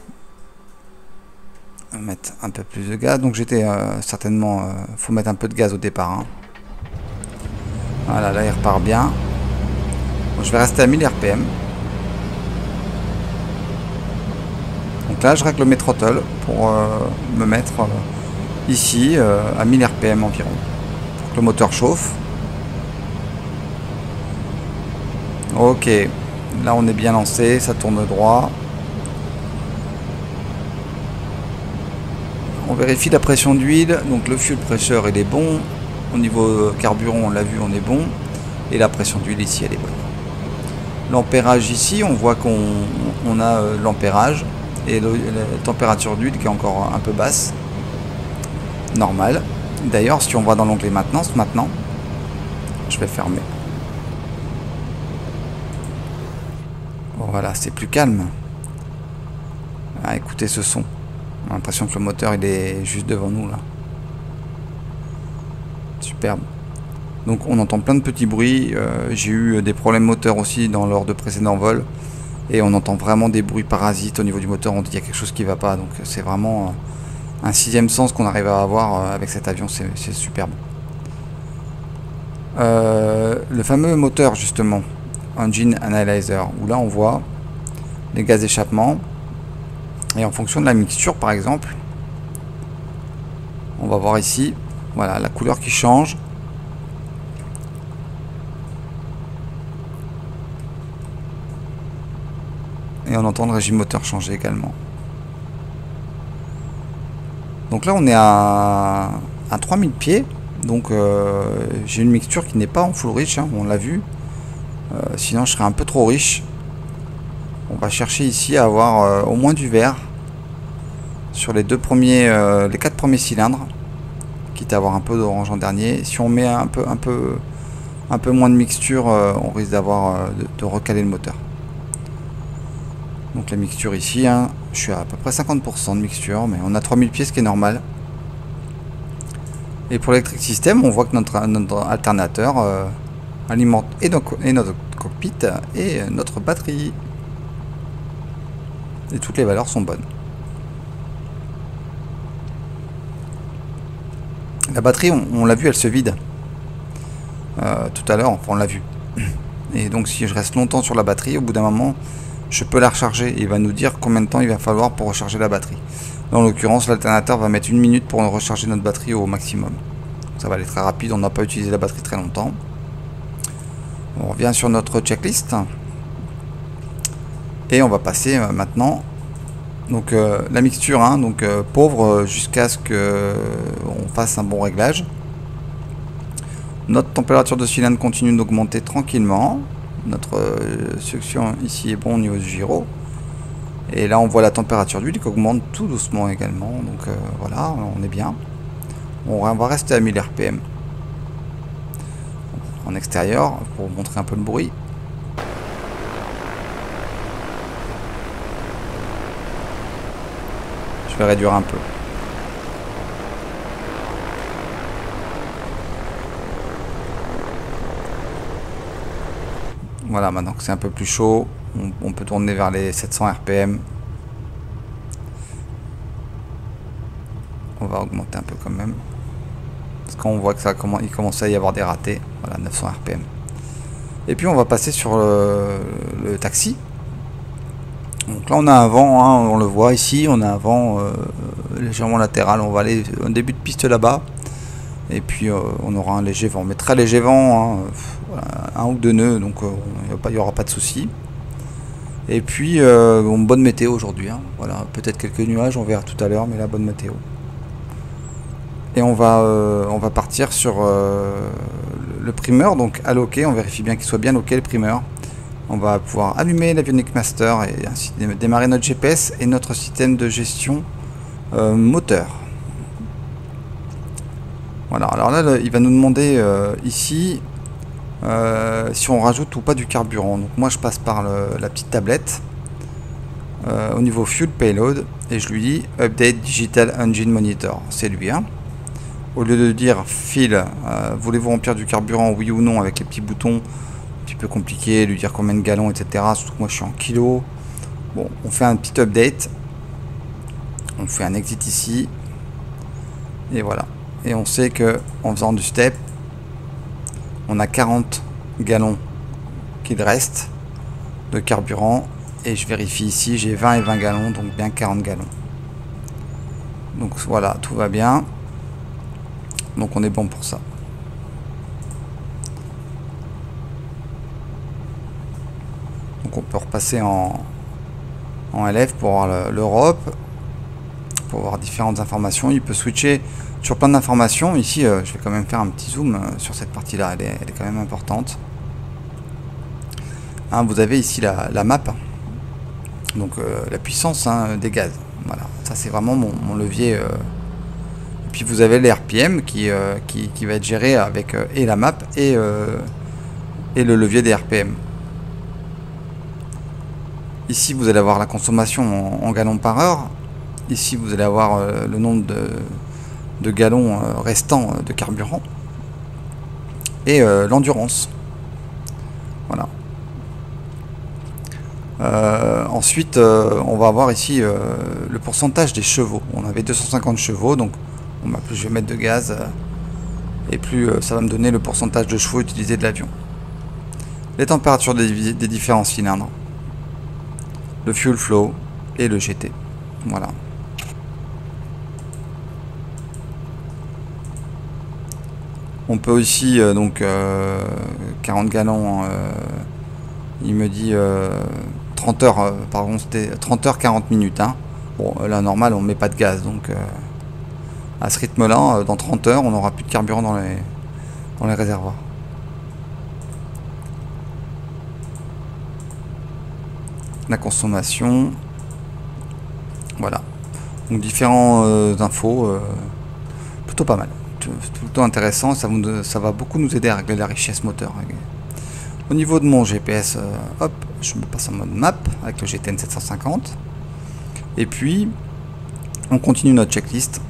On va mettre un peu plus de gaz. Donc j'étais certainement... faut mettre un peu de gaz au départ. Hein. Voilà, là il repart bien. Bon, je vais rester à 1000 RPM. Donc là je règle mes throttles pour me mettre ici à 1000 RPM environ. Pour que le moteur chauffe. Ok. Là on est bien lancé, ça tourne droit. On vérifie la pression d'huile, donc le fuel pressure il est bon. Au niveau carburant on l'a vu, on est bon. Et la pression d'huile ici elle est bonne. L'ampérage ici, on voit qu'on a l'ampérage. Et la température d'huile qui est encore un peu basse. Normal. D'ailleurs si on va dans l'onglet maintenance maintenant, je vais fermer. Voilà, c'est plus calme. Ah, écoutez ce son. On a l'impression que le moteur il est juste devant nous là. Superbe. Donc on entend plein de petits bruits. J'ai eu des problèmes moteurs aussi lors de précédents vols. Et on entend vraiment des bruits parasites au niveau du moteur. On dit qu'il y a quelque chose qui ne va pas. Donc c'est vraiment un sixième sens qu'on arrive à avoir avec cet avion. C'est superbe. Le fameux moteur justement. Engine Analyzer. Où là on voit les gaz d'échappement. Et en fonction de la mixture par exemple, on va voir ici, voilà la couleur qui change. Et on entend le régime moteur changer également. Donc là on est à 3000 pieds. Donc j'ai une mixture qui n'est pas en full rich, hein, on l'a vu. Sinon je serais un peu trop riche. On va chercher ici à avoir au moins du vert sur les 4 premiers cylindres, quitte à avoir un peu d'orange en dernier. Si on met un peu un peu moins de mixture, on risque d'avoir de recaler le moteur. Donc la mixture ici, hein, je suis à peu près 50% de mixture, mais on a 3000 pieds, ce qui est normal. Et pour l'électrique système, on voit que notre alternateur alimente et notre cockpit et notre batterie. Et toutes les valeurs sont bonnes. La batterie, on l'a vu, elle se vide. Tout à l'heure, enfin on l'a vu. Et donc si je reste longtemps sur la batterie, au bout d'un moment, je peux la recharger. Il va nous dire combien de temps il va falloir pour recharger la batterie. En l'occurrence, l'alternateur va mettre 1 minute pour recharger notre batterie au maximum. Ça va aller très rapide, on n'a pas utilisé la batterie très longtemps. On revient sur notre checklist. Et on va passer maintenant. Donc la mixture, hein, donc pauvre jusqu'à ce que on fasse un bon réglage. Notre température de cylindre continue d'augmenter tranquillement. Notre succion ici est bon au niveau du gyro. Et là on voit la température d'huile qui augmente tout doucement également. Donc voilà, on est bien. On va rester à 1000 RPM. En extérieur, pour vous montrer un peu le bruit. Je vais réduire un peu. Voilà, maintenant que c'est un peu plus chaud, on peut tourner vers les 700 RPM. On va augmenter un peu quand même. Parce qu'on voit que il commence à y avoir des ratés. Voilà, 900 RPM. Et puis on va passer sur le taxi. Donc là on a un vent, hein, on le voit ici, on a un vent légèrement latéral. On va aller au début de piste là-bas. Et puis on aura un léger vent, mais très léger vent, hein, un ou deux nœuds, donc il n'y aura pas de souci. Et puis bonne météo aujourd'hui, hein, voilà, peut-être quelques nuages, on verra tout à l'heure, mais la bonne météo. Et on va partir sur le primeur, donc à loquer, on vérifie bien qu'il soit bien loqué le primeur. On va pouvoir allumer l'Avionics Master et ainsi démarrer notre GPS et notre système de gestion moteur. Voilà, alors là il va nous demander ici si on rajoute ou pas du carburant. Donc moi je passe par la petite tablette au niveau Fuel Payload et je lui dis Update Digital Engine Monitor. C'est lui, hein. Au lieu de dire Phil, voulez-vous remplir du carburant, oui ou non, avec les petits boutons, un petit peu compliqué, lui dire combien de gallons, etc. Surtout que moi je suis en kilos. Bon, on fait un petit update. On fait un exit ici. Et voilà. Et on sait que en faisant du step, on a 40 gallons qu'il reste de carburant. Et je vérifie ici, j'ai 20 et 20 gallons, donc bien 40 gallons. Donc voilà, tout va bien. Donc on est bon pour ça. Donc on peut repasser en LF pour voir l'Europe, pour voir différentes informations. Il peut switcher sur plein d'informations. Ici, je vais quand même faire un petit zoom sur cette partie-là. Elle est quand même importante. Hein, vous avez ici la map, donc la puissance, hein, des gaz. Voilà, ça c'est vraiment mon levier. Et puis vous avez les RPM qui va être géré avec et la map et le levier des RPM. Ici vous allez avoir la consommation en gallons par heure. Ici vous allez avoir le nombre de gallons restants de carburant. Et l'endurance. Voilà. Ensuite on va avoir ici le pourcentage des chevaux. On avait 250 chevaux, donc plus je vais mettre de gaz et plus ça va me donner le pourcentage de chevaux utilisés de l'avion. Les températures des différents cylindres, le fuel flow et le GT. Voilà. On peut aussi donc 40 gallons, il me dit 30 heures, pardon, c'était 30 heures 40 minutes, hein. Bon là normal on met pas de gaz, donc à ce rythme là dans 30 heures on n'aura plus de carburant dans les réservoirs. La consommation, voilà, donc différents infos, plutôt pas mal, c'est plutôt intéressant, ça va beaucoup nous aider à régler la richesse moteur. Au niveau de mon GPS, hop, je me passe en mode map avec le GTN 750. Et puis, on continue notre checklist.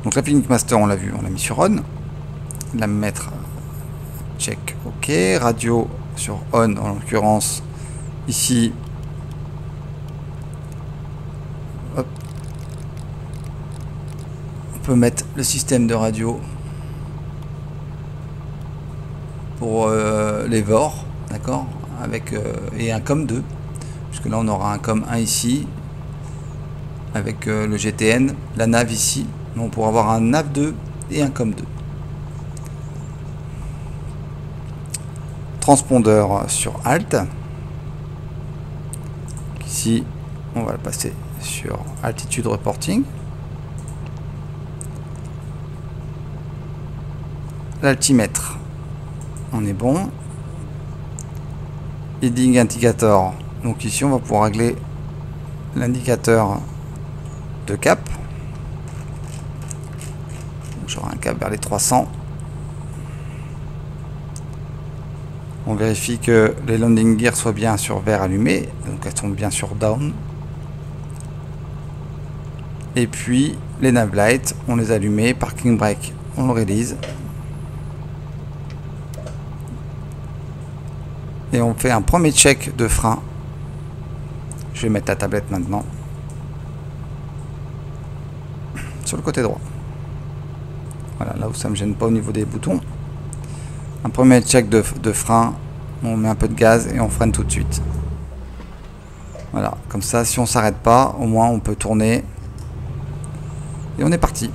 Donc la Phoenix Master, on l'a vu, on l'a mis sur on. La mettre, check, ok. Radio sur on, en l'occurrence, ici. Hop. On peut mettre le système de radio pour les VOR, d'accord, avec et un COM2, puisque là on aura un COM1 ici avec le GTN, la nav ici, mais on pourra avoir un nav 2 et un COM2. Transpondeur sur Alt, ici on va le passer sur Altitude Reporting. L'altimètre, on est bon. Heading Indicator, donc ici on va pouvoir régler l'indicateur de cap. J'aurai un cap vers les 300. On vérifie que les landing gears soient bien sur vert allumé, donc elles sont bien sur down. Et puis les nav lights, on les allume, parking brake, on le release. Et on fait un premier check de frein. Je vais mettre la tablette maintenant. Sur le côté droit. Voilà, là où ça ne me gêne pas au niveau des boutons. Un premier check de frein. On met un peu de gaz et on freine tout de suite. Voilà, comme ça, si on s'arrête pas, au moins on peut tourner. Et on est parti.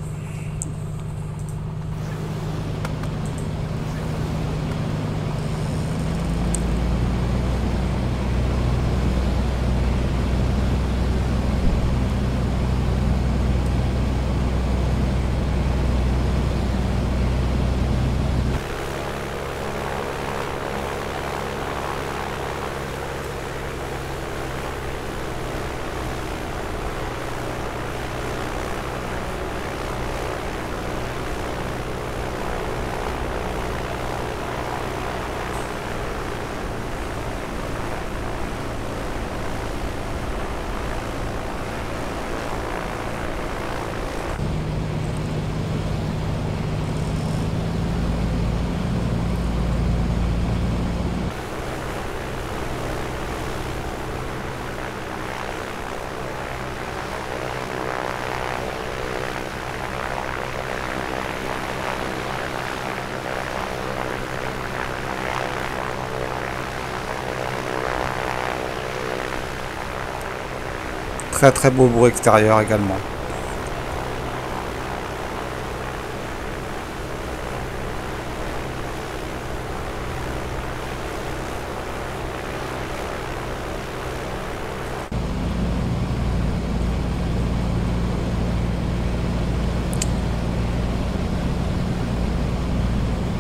Très très beau bruit extérieur également.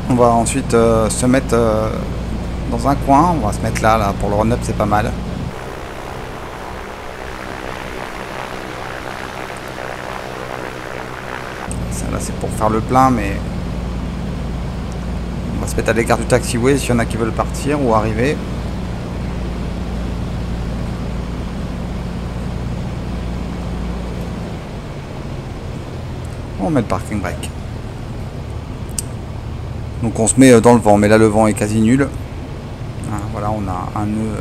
On va ensuite se mettre dans un coin. On va se mettre là pour le run-up, c'est pas mal. Là c'est pour faire le plein, mais on va se mettre à l'écart du taxiway s'il y en a qui veulent partir ou arriver. On met le parking brake. Donc on se met dans le vent, mais là le vent est quasi nul. Hein, voilà, on a un nœud,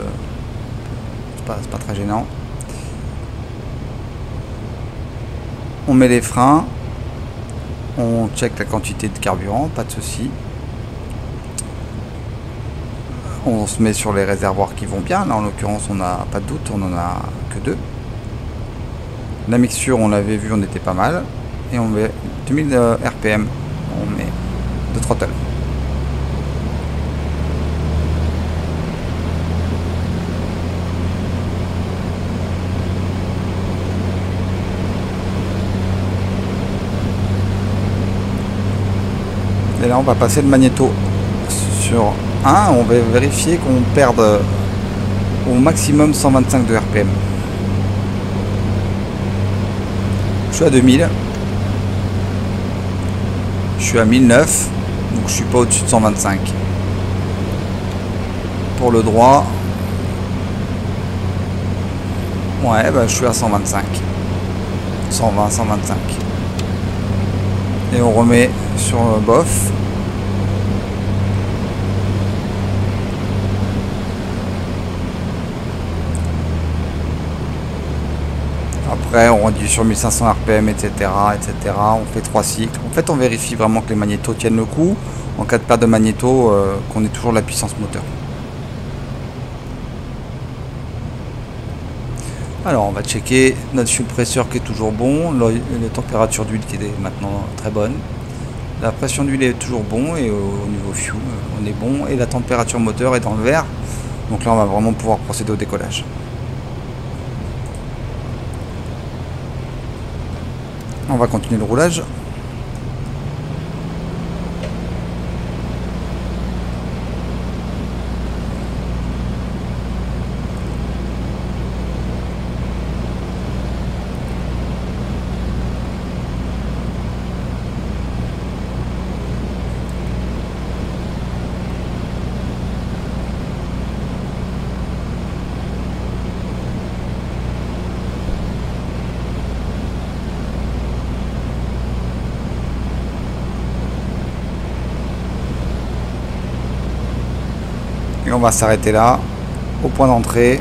c'est pas très gênant. On met les freins. On check la quantité de carburant, pas de souci. On se met sur les réservoirs qui vont bien. Là en l'occurrence on n'a pas de doute, on en a que 2. La mixture on l'avait vu, on était pas mal. Et on met 2000 RPM, on met de throttle. Et là on va passer le magnéto sur 1, on va vérifier qu'on perde au maximum 125 de RPM. Je suis à 2000. Je suis à 1009, donc je suis pas au-dessus de 125. Pour le droit, ouais, bah, je suis à 125. 120, 125. Et on remet sur bof. Après, on réduit sur 1500 RPM, etc., etc. On fait 3 cycles. En fait, on vérifie vraiment que les magnétos tiennent le coup. En cas de perte de magnéto, qu'on ait toujours la puissance moteur. Alors, on va checker notre fuel pressure qui est toujours bon. La température d'huile qui est maintenant très bonne. La pression d'huile est toujours bon. Et au niveau fuel, on est bon. Et la température moteur est dans le vert. Donc là, on va vraiment pouvoir procéder au décollage. On va continuer le roulage. Et on va s'arrêter là, au point d'entrée.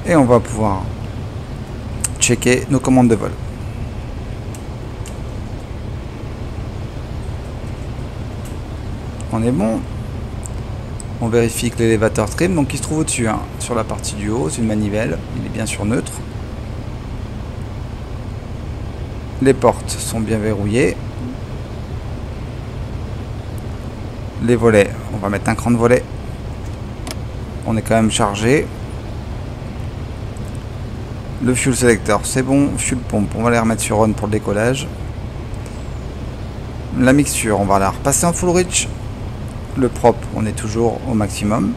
Et on va pouvoir checker nos commandes de vol. On est bon. On vérifie que l'élévateur trim, donc il se trouve au-dessus, hein, sur la partie du haut, c'est une manivelle, il est bien sûr neutre. Les portes sont bien verrouillées. Les volets, on va mettre un cran de volet. On est quand même chargé. Le fuel selector, c'est bon. Fuel pompe, on va les remettre sur on pour le décollage. La mixture, on va la repasser en full rich. Le prop, on est toujours au maximum.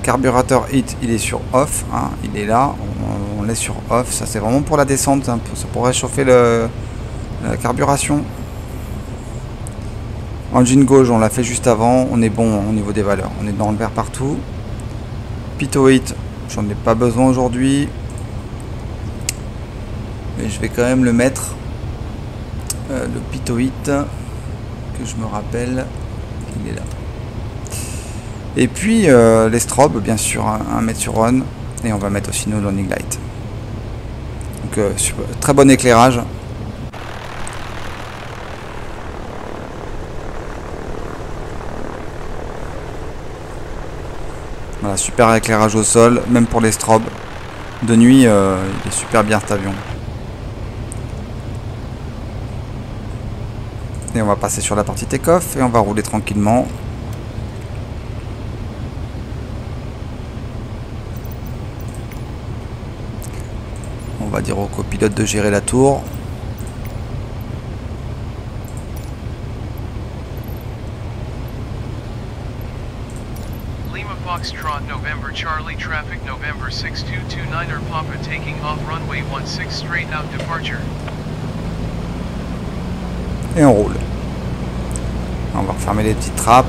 Carburateur heat, il est sur off, hein, il est là, on est sur off. Ça c'est vraiment pour la descente, hein, ça pourrait chauffer la carburation. Engine gauche, on l'a fait juste avant, on est bon au niveau des valeurs, on est dans le vert partout. Pitot heat, j'en ai pas besoin aujourd'hui, mais je vais quand même le mettre. Le pitot heat, que je me rappelle, il est là. Et puis les strobes, bien sûr, hein, un mettre sur on, et on va mettre aussi nos landing lights. Donc très bon éclairage. Voilà, super éclairage au sol, même pour les strobes. De nuit, il est super bien cet avion. Et on va passer sur la partie take-off et on va rouler tranquillement. On va dire au copilote de gérer la tour. Lima Foxtrot November Charlie traffic November 6229er Papa taking off runway 16 straight out departure. Et on roule. On va refermer les petites trappes.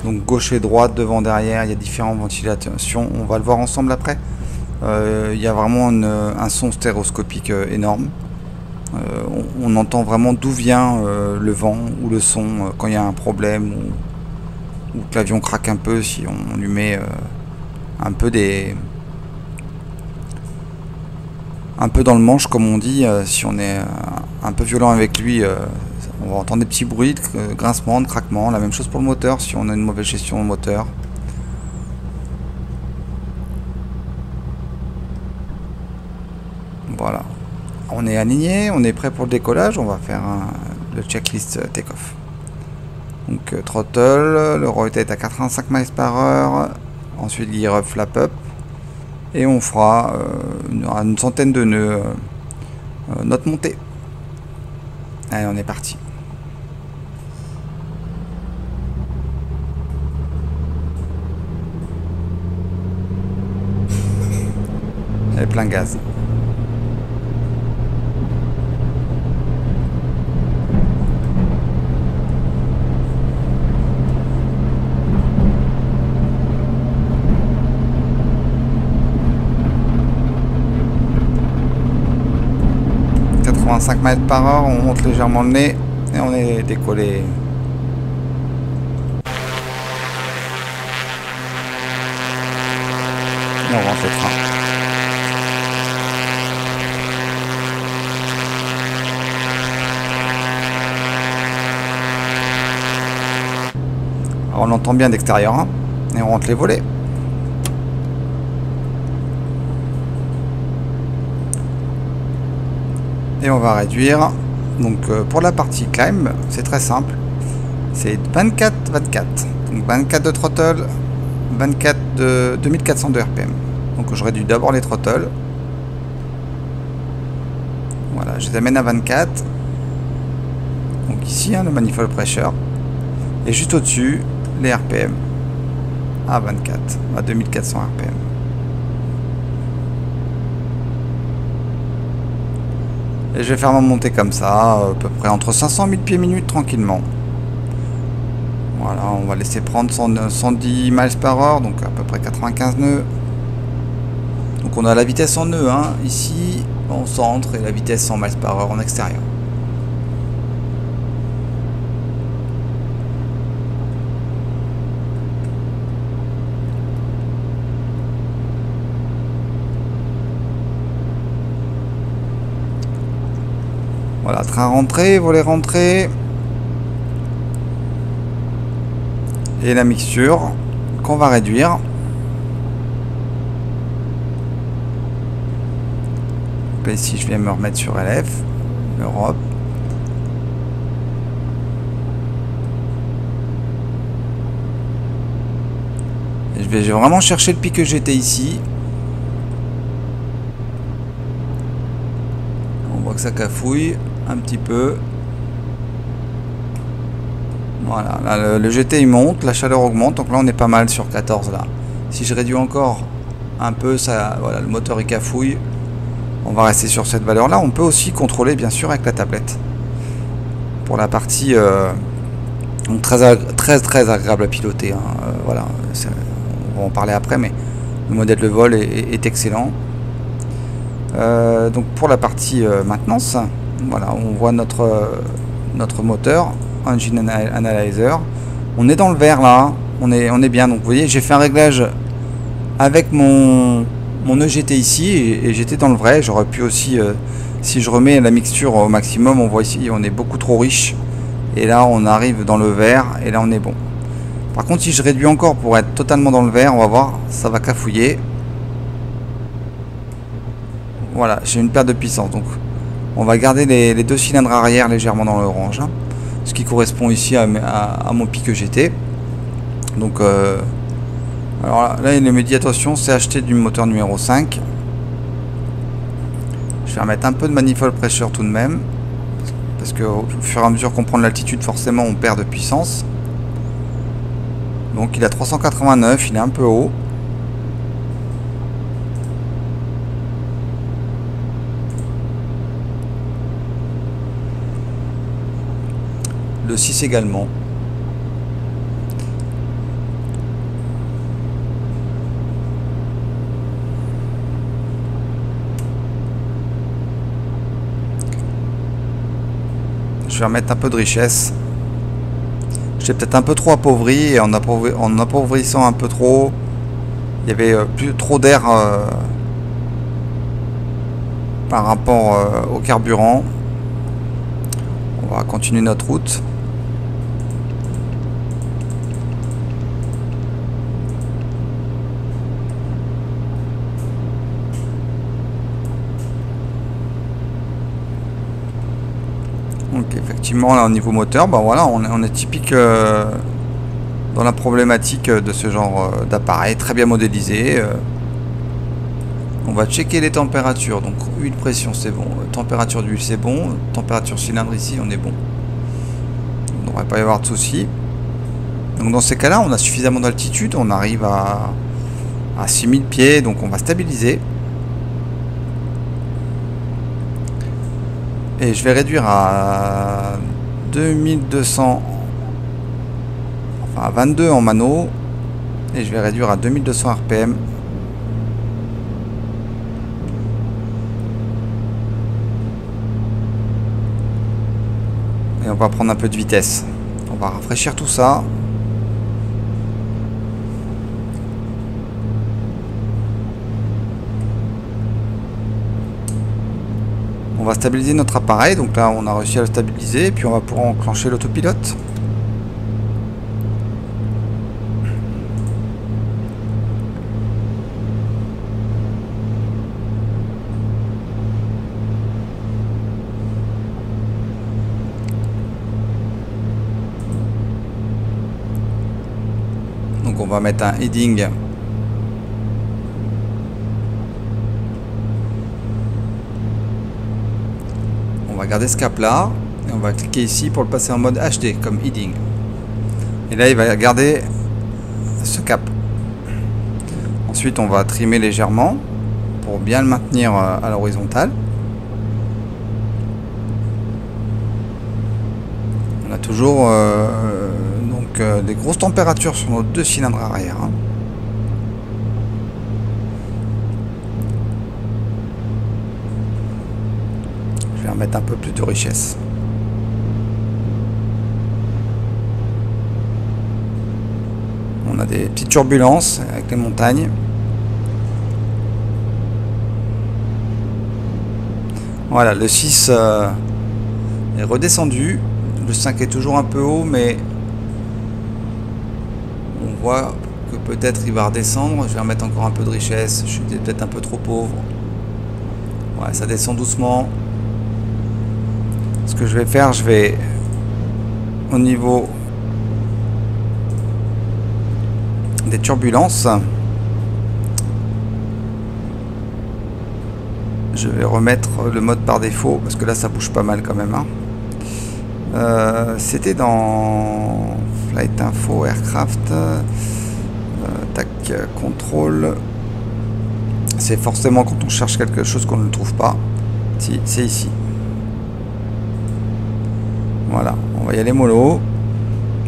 Donc gauche et droite, devant, derrière, il y a différentes ventilations. On va le voir ensemble après. Il y a vraiment un son stéréoscopique énorme. On entend vraiment d'où vient le vent ou le son quand il y a un problème ou que l'avion craque un peu, si on lui met un peu dans le manche, comme on dit. Si on est un peu violent avec lui, on va entendre des petits bruits de grincement, de craquement. La même chose pour le moteur si on a une mauvaise gestion de moteur. Voilà, on est aligné, on est prêt pour le décollage. On va faire le checklist take-off. Donc throttle, le rotate est à 85 miles par heure. Ensuite gear up, flap up. Et on fera une centaine de nœuds notre montée. Allez, on est parti. Allez, plein gaz. À 5 mètres par heure, on monte légèrement le nez et on est décollé. Et on rentre le train. Alors on l'entend bien d'extérieur, hein, et on rentre les volets. Et on va réduire. Donc pour la partie climb, c'est très simple. C'est 24-24. Donc 24 de throttle, 24 de 2400 de RPM. Donc je réduis d'abord les throttles. Voilà, je les amène à 24. Donc ici, hein, le manifold pressure. Et juste au-dessus, les RPM à 24, à 2400 RPM. Et je vais faire ma montée comme ça, à peu près entre 500 et 1000 pieds minutes tranquillement. Voilà, on va laisser prendre 110 miles par heure, donc à peu près 95 nœuds. Donc on a la vitesse en nœuds, hein, ici en centre, et la vitesse 100 miles par heure en extérieur. Voilà, train rentré, volet rentré. Et la mixture qu'on va réduire. Là, ici, je viens me remettre sur LF, Europe. Et je vais vraiment chercher le pic que j'étais ici. On voit que ça cafouille un petit peu. Voilà, là, le GT il monte, la chaleur augmente, donc là on est pas mal sur 14 là. Si je réduis encore un peu, ça, voilà, le moteur il cafouille. On va rester sur cette valeur là. On peut aussi contrôler bien sûr avec la tablette. Pour la partie donc très agréable à piloter. Hein. Voilà, on va en parler après, mais le modèle de vol est excellent. Donc pour la partie maintenance, voilà, on voit notre moteur, Engine Analyzer. On est dans le vert là, on est bien. Donc vous voyez, j'ai fait un réglage avec mon EGT ici et j'étais dans le vrai. J'aurais pu aussi, si je remets la mixture au maximum, on voit ici, on est beaucoup trop riche. Et là, on arrive dans le vert et là, on est bon. Par contre, si je réduis encore pour être totalement dans le vert, on va voir, ça va cafouiller. Voilà, j'ai une perte de puissance. Donc, on va garder les deux cylindres arrière légèrement dans l'orange. Hein, ce qui correspond ici à mon pic GT. Donc, alors là, il me dit attention, c'est acheté du moteur numéro 5. Je vais remettre un peu de manifold pressure tout de même. Parce qu'au fur et à mesure qu'on prend de l'altitude, forcément, on perd de puissance. Donc, il a 389, il est un peu haut. Le 6 également. Je vais remettre un peu de richesse. J'ai peut-être un peu trop appauvri et en appauvrissant un peu trop, il y avait plus trop d'air par rapport au carburant. On va continuer notre route. Donc effectivement là au niveau moteur, bah voilà, on est typique dans la problématique de ce genre d'appareil, très bien modélisé. On va checker les températures. Donc huile, pression, c'est bon. Température d'huile, c'est bon. Température cylindre ici, on est bon. Il ne devrait pas y avoir de soucis. Donc dans ces cas-là, on a suffisamment d'altitude. On arrive à 6000 pieds. Donc on va stabiliser. Et je vais réduire à 2200. Enfin à 22 en mano. Et je vais réduire à 2200 RPM. Et on va prendre un peu de vitesse. On va rafraîchir tout ça. On va stabiliser notre appareil. Donc là, on a réussi à le stabiliser. Et puis on va pouvoir enclencher l'autopilote. Donc on va mettre un heading. On va garder ce cap là et on va cliquer ici pour le passer en mode HD comme heading. Et là il va garder ce cap. Ensuite on va trimer légèrement pour bien le maintenir à l'horizontale. On a toujours des grosses températures sur nos deux cylindres arrière. Hein. Je vais remettre un peu plus de richesse. On a des petites turbulences avec les montagnes. Voilà, le 6 est redescendu. Le 5 est toujours un peu haut, mais on voit que peut-être il va redescendre. Je vais remettre encore un peu de richesse. Je suis peut-être un peu trop pauvre. Ouais, ça descend doucement. Ce que je vais faire, je vais au niveau des turbulences, je vais remettre le mode par défaut parce que là ça bouge pas mal quand même. Hein. C'était dans Flight Info Aircraft. Tac, contrôle. C'est forcément quand on cherche quelque chose qu'on ne le trouve pas. Si, c'est ici. Voilà, on va y aller mollo.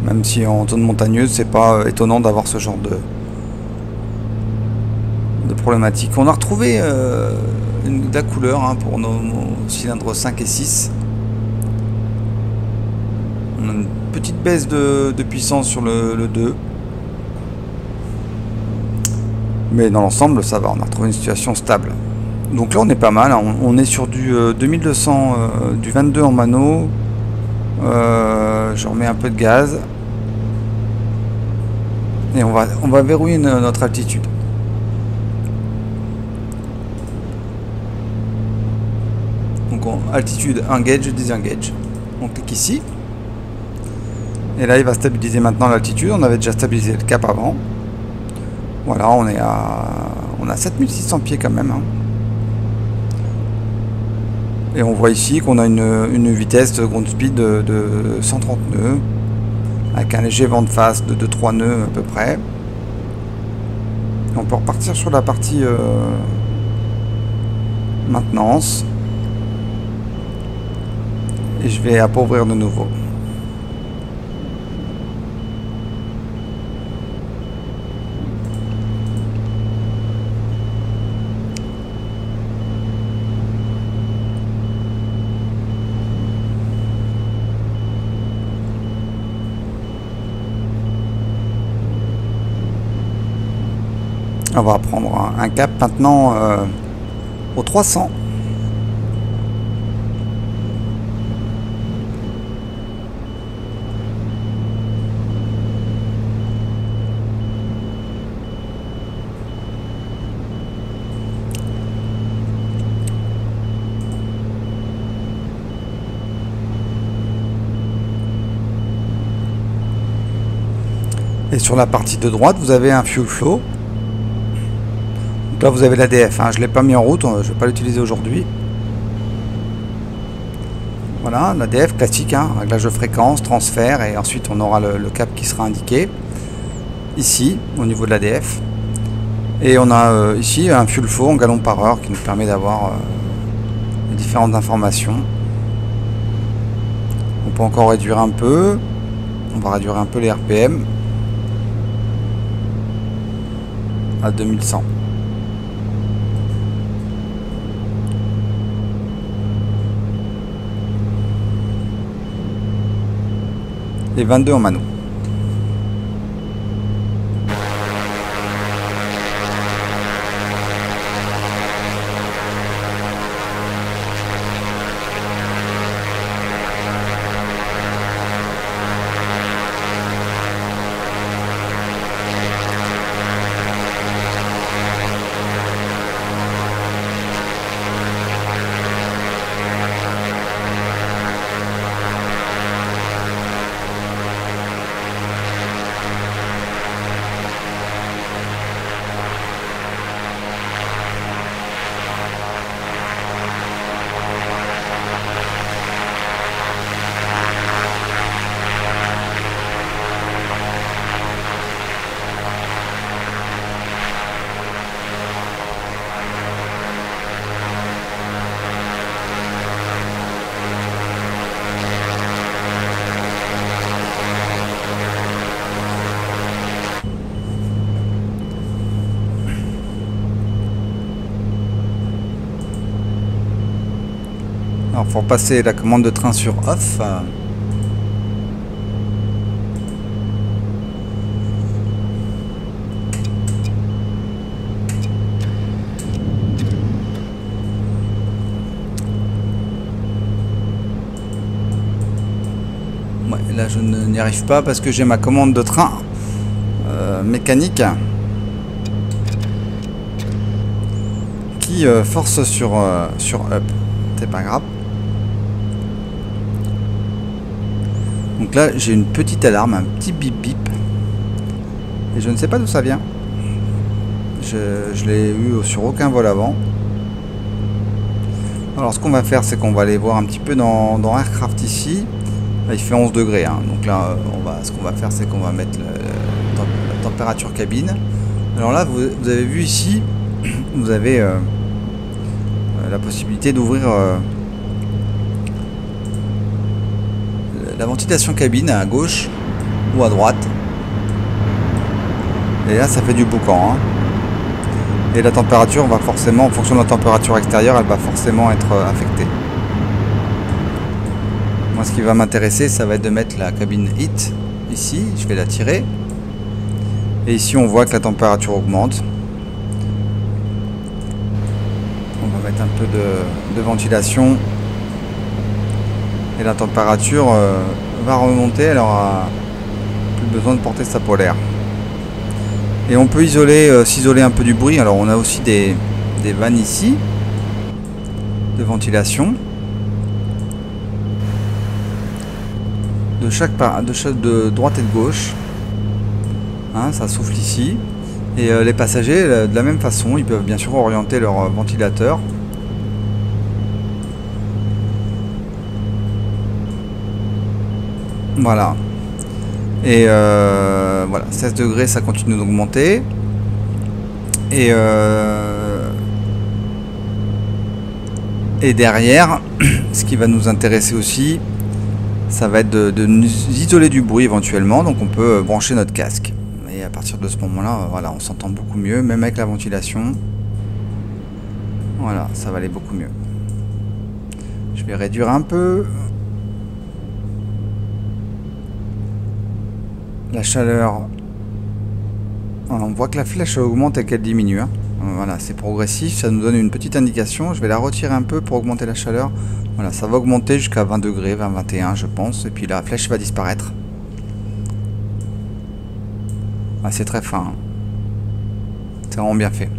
Même si en zone montagneuse, c'est pas étonnant d'avoir ce genre de problématique. On a retrouvé de la couleur hein, pour nos cylindres 5 et 6. On a une petite baisse de puissance sur le 2. Mais dans l'ensemble, ça va. On a retrouvé une situation stable. Donc là, on est pas mal. Hein. On est sur du 2200, du 22 en mano. Je remets un peu de gaz. Et on va verrouiller notre altitude. Donc altitude engage, disengage. On clique ici. Et là il va stabiliser maintenant l'altitude. On avait déjà stabilisé le cap avant. Voilà, on a 7600 pieds quand même. Hein. Et on voit ici qu'on a une vitesse de ground speed de 130 nœuds. Avec un léger vent de face de 2-3 nœuds à peu près. Et on peut repartir sur la partie maintenance. Et je vais appauvrir de nouveau. On va prendre un cap maintenant au 300. Et sur la partie de droite, vous avez un fuel flow. Donc là vous avez l'ADF, hein. Je ne l'ai pas mis en route, je ne vais pas l'utiliser aujourd'hui. Voilà, l'ADF classique, hein, réglage de fréquence, transfert, et ensuite on aura le cap qui sera indiqué ici au niveau de l'ADF. Et on a ici un fuel flow en gallons par heure qui nous permet d'avoir les différentes informations. On peut encore réduire un peu. On va réduire un peu les RPM à 2100. Et 22 en mano. Alors pour passer la commande de train sur off, ouais, là je n'y arrive pas parce que j'ai ma commande de train mécanique qui force sur up. C'est pas grave. Donc là j'ai une petite alarme, un petit bip bip, et je ne sais pas d'où ça vient. Je l'ai eu sur aucun vol avant. Alors ce qu'on va faire, c'est qu'on va aller voir un petit peu dans Aircraft ici. Là, il fait 11 degrés, hein. Donc là ce qu'on va faire, c'est qu'on va mettre la température cabine. Alors là vous avez vu ici, vous avez la possibilité d'ouvrir la ventilation cabine à gauche ou à droite. Et là ça fait du boucan, hein. Et la température va forcément, en fonction de la température extérieure, elle va forcément être affectée. Moi ce qui va m'intéresser, ça va être de mettre la cabine heat ici. Je vais la tirer. Et ici on voit que la température augmente. On va mettre un peu de ventilation. Et la température va remonter, elle aura plus besoin de porter sa polaire. Et on peut s'isoler un peu du bruit. Alors on a aussi des vannes ici de ventilation de droite et de gauche, hein, ça souffle ici. Et les passagers de la même façon, ils peuvent bien sûr orienter leur ventilateur. Voilà. Et voilà, 16 degrés, ça continue d'augmenter. Et derrière, ce qui va nous intéresser aussi, ça va être de nous isoler du bruit éventuellement. Donc on peut brancher notre casque. Et à partir de ce moment-là, voilà, on s'entend beaucoup mieux, même avec la ventilation. Voilà, ça va aller beaucoup mieux. Je vais réduire un peu la chaleur. Voilà, on voit que la flèche augmente et qu'elle diminue, hein. Voilà, c'est progressif, ça nous donne une petite indication. Je vais la retirer un peu pour augmenter la chaleur. Voilà, ça va augmenter jusqu'à 20 degrés, 20, 21 je pense, et puis la flèche va disparaître. Ah, c'est très fin, hein. C'est vraiment bien fait.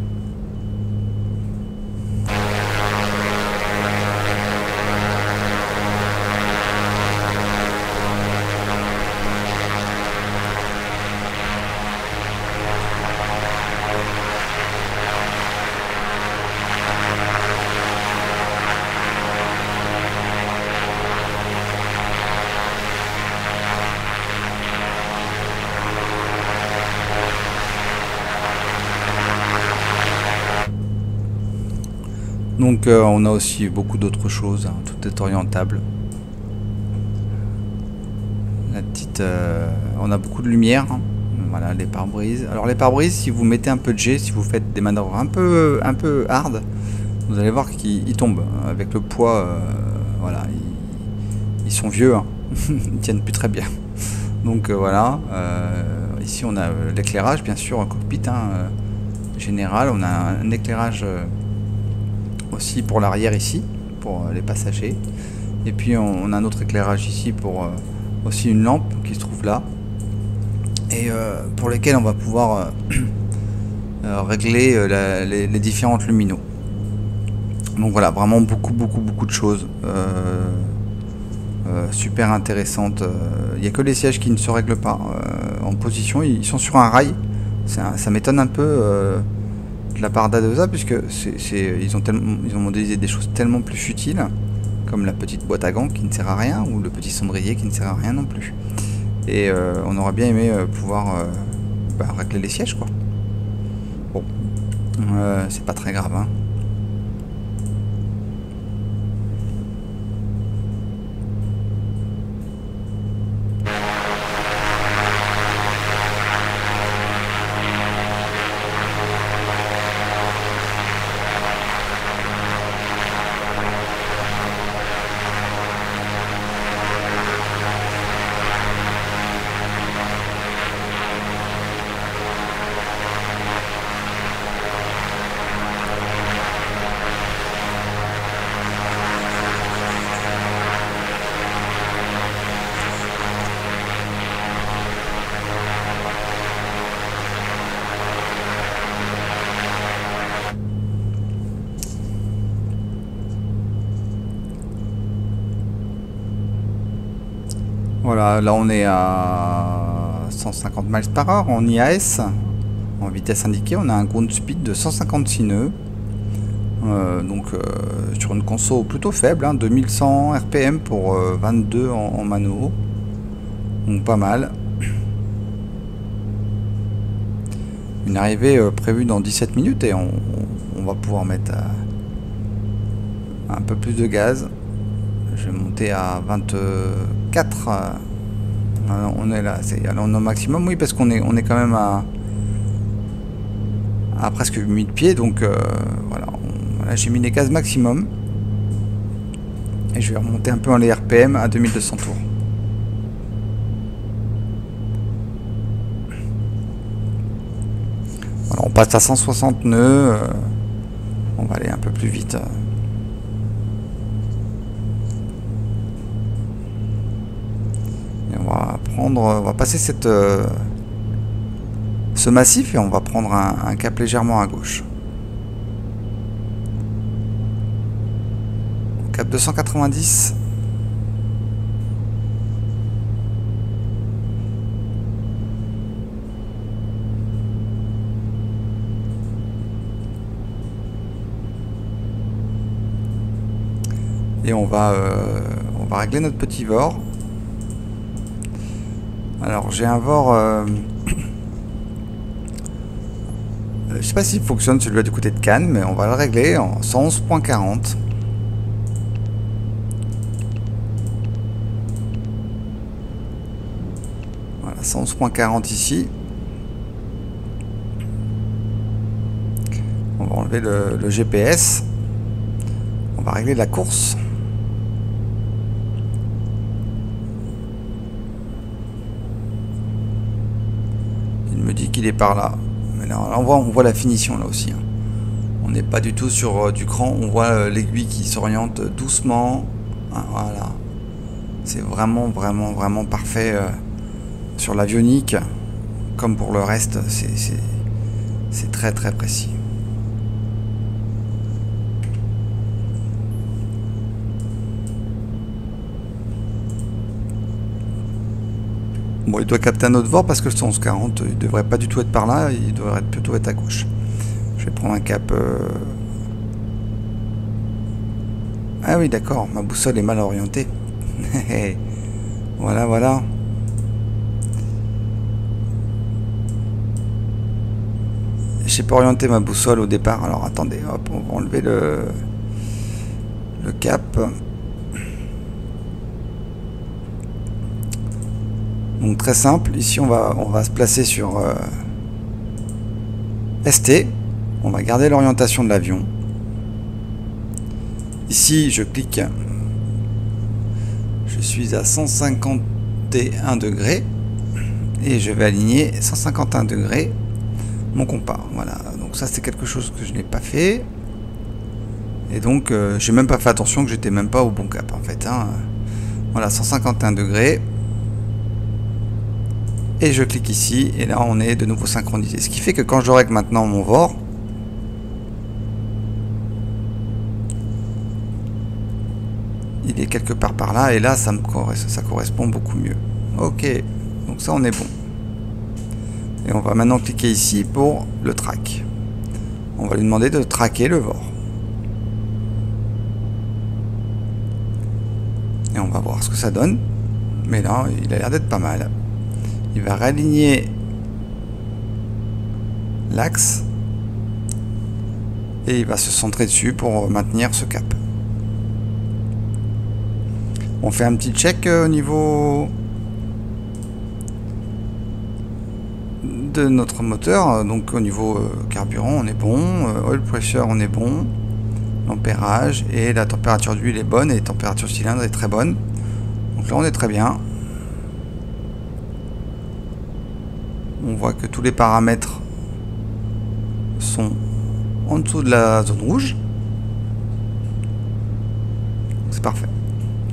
Donc on a aussi beaucoup d'autres choses, hein, tout est orientable. La petite, on a beaucoup de lumière, hein. Voilà les pare-brises. Alors les pare-brises, si vous mettez un peu de G, si vous faites des manœuvres un peu hard, vous allez voir qu'ils tombent avec le poids. Voilà, ils sont vieux, hein. Ils tiennent plus très bien. Donc voilà. Ici on a l'éclairage, bien sûr, en cockpit, hein, général. On a un éclairage aussi pour l'arrière ici, pour les passagers. Et puis on a un autre éclairage ici pour aussi une lampe qui se trouve là. Et pour lesquels on va pouvoir régler les différentes luminaux. Donc voilà, vraiment beaucoup de choses super intéressantes. Il n'y a que les sièges qui ne se règlent pas en position, ils sont sur un rail. Ça m'étonne un peu de la part d'Adosa, puisque ils ont modélisé des choses tellement plus futiles, comme la petite boîte à gants qui ne sert à rien, ou le petit cendrier qui ne sert à rien non plus. Et on aurait bien aimé pouvoir régler les sièges, quoi. Bon, c'est pas très grave, hein. Voilà, là on est à 150 miles par heure en IAS, en vitesse indiquée. On a un ground speed de 156 nœuds, sur une conso plutôt faible, hein, 2100 RPM pour 22 en mano, donc pas mal. Une arrivée prévue dans 17 minutes et on va pouvoir mettre un peu plus de gaz. Je vais monter à 24. On est là, c'est au maximum, oui, parce qu'on est quand même à presque 8000 pieds, donc voilà, j'ai mis les gaz maximum et je vais remonter un peu en les RPM à 2200 tours. Voilà, on passe à 160 nœuds, on va aller un peu plus vite. On va passer ce massif et on va prendre un cap légèrement à gauche. Cap 290. Et on va régler notre petit VOR. Alors j'ai un VOR, je sais pas s'il fonctionne celui-là du côté de Cannes, mais on va le régler en 111.40. Voilà, 111.40 ici. On va enlever le GPS. On va régler la course. Me dit qu'il est par là, mais là on voit la finition là aussi, hein. On n'est pas du tout sur du cran, on voit l'aiguille qui s'oriente doucement, hein, voilà, c'est vraiment parfait sur l'avionique comme pour le reste, c'est très précis. Bon, il doit capter un autre VOR parce que le 111.40, il devrait pas du tout être par là, il devrait plutôt être à gauche. Je vais prendre un cap... Ah oui, d'accord, ma boussole est mal orientée. Voilà. J'ai pas orienté ma boussole au départ, alors attendez, hop, on va enlever le... cap. Donc très simple, ici on va se placer sur ST, on va garder l'orientation de l'avion. Ici je clique, je suis à 151 degrés et je vais aligner 151 degrés mon compas. Voilà, donc ça c'est quelque chose que je n'ai pas fait. Et donc j'ai même pas fait attention que j'étais même pas au bon cap en fait. Hein. Voilà, 151 degrés. Et je clique ici, et là on est de nouveau synchronisé. Ce qui fait que quand je règle maintenant mon VOR, il est quelque part par là, et là ça correspond beaucoup mieux. Ok, donc ça on est bon. Et on va maintenant cliquer ici pour le track. On va lui demander de tracker le VOR. Et on va voir ce que ça donne. Mais là, il a l'air d'être pas mal. Il va réaligner l'axe et il va se centrer dessus pour maintenir ce cap. On fait un petit check au niveau de notre moteur. Donc au niveau carburant on est bon, oil pressure on est bon, l'ampérage et la température d'huile est bonne et la température cylindre est très bonne. Donc là on est très bien. On voit que tous les paramètres sont en dessous de la zone rouge. C'est parfait.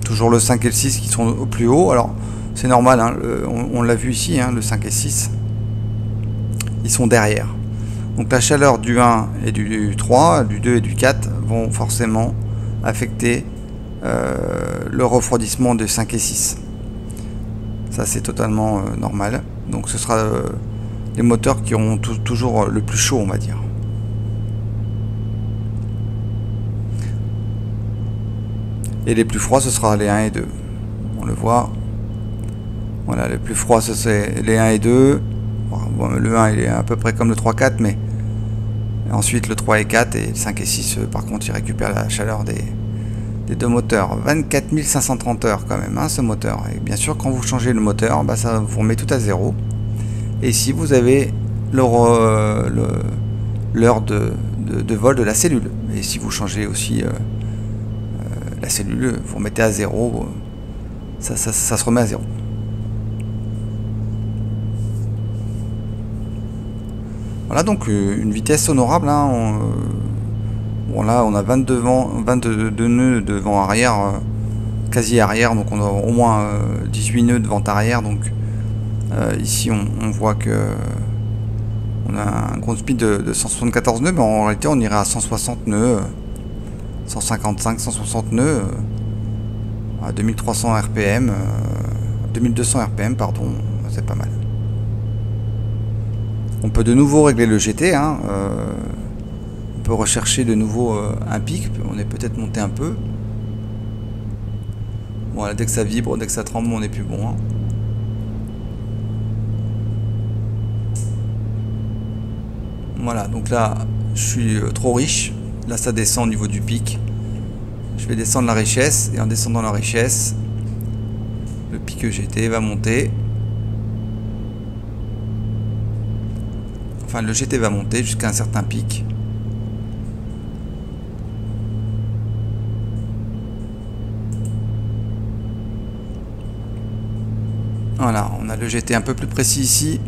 Toujours le 5 et le 6 qui sont au plus haut. Alors c'est normal, hein, on l'a vu ici, hein, le 5 et 6. Ils sont derrière. Donc la chaleur du 1 et du 3, du 2 et du 4 vont forcément affecter le refroidissement de 5 et 6. Ça c'est totalement normal. Donc ce sera les moteurs qui auront toujours le plus chaud, on va dire. Et les plus froids ce sera les 1 et 2. On le voit. Voilà, les plus froids c'est les 1 et 2. Bon, le 1 il est à peu près comme le 3-4, mais ensuite le 3 et 4 et le 5 et 6 par contre il récupère la chaleur des deux moteurs. 24 530 heures quand même, hein, ce moteur. Et bien sûr quand vous changez le moteur, bah, ça vous remet tout à zéro. Et ici vous avez l'heure de vol de la cellule. Et si vous changez aussi la cellule, vous remettez à zéro, ça se remet à zéro. Voilà donc une vitesse honorable, hein, bon là on a 22 nœuds de vent arrière, quasi arrière, donc on a au moins 18 nœuds de vent arrière. Donc ici on voit que on a un ground speed de 174 nœuds, mais en réalité on irait à 160 nœuds, 155, 160 nœuds, à 2300 RPM, 2200 RPM pardon, c'est pas mal. On peut de nouveau régler le GT, hein, on peut rechercher de nouveau un pic, on est peut-être monté un peu. Voilà, dès que ça vibre, dès que ça tremble, on n'est plus bon. Hein. Voilà, donc là, je suis trop riche. Là, ça descend au niveau du pic. Je vais descendre la richesse, et en descendant la richesse, le pic GT va monter. Enfin, le GT va monter jusqu'à un certain pic. Voilà, on a le GT un peu plus précis ici.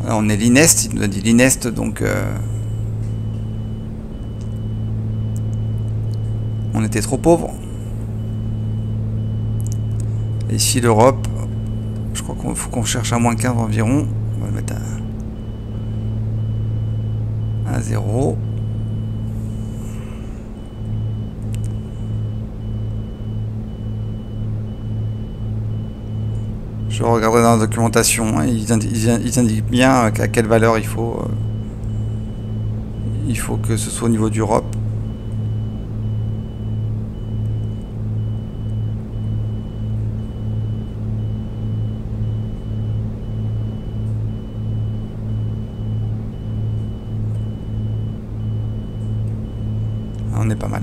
Voilà, on est l'INEST, il nous a dit l'INEST, donc on était trop pauvre. Et ici l'Europe. Je crois qu'il faut qu'on cherche à moins 15 environ. On va le mettre à 0. Je regarderai dans la documentation. Hein, ils indiquent bien à quelle valeur il faut que ce soit au niveau d'Europe. On est pas mal.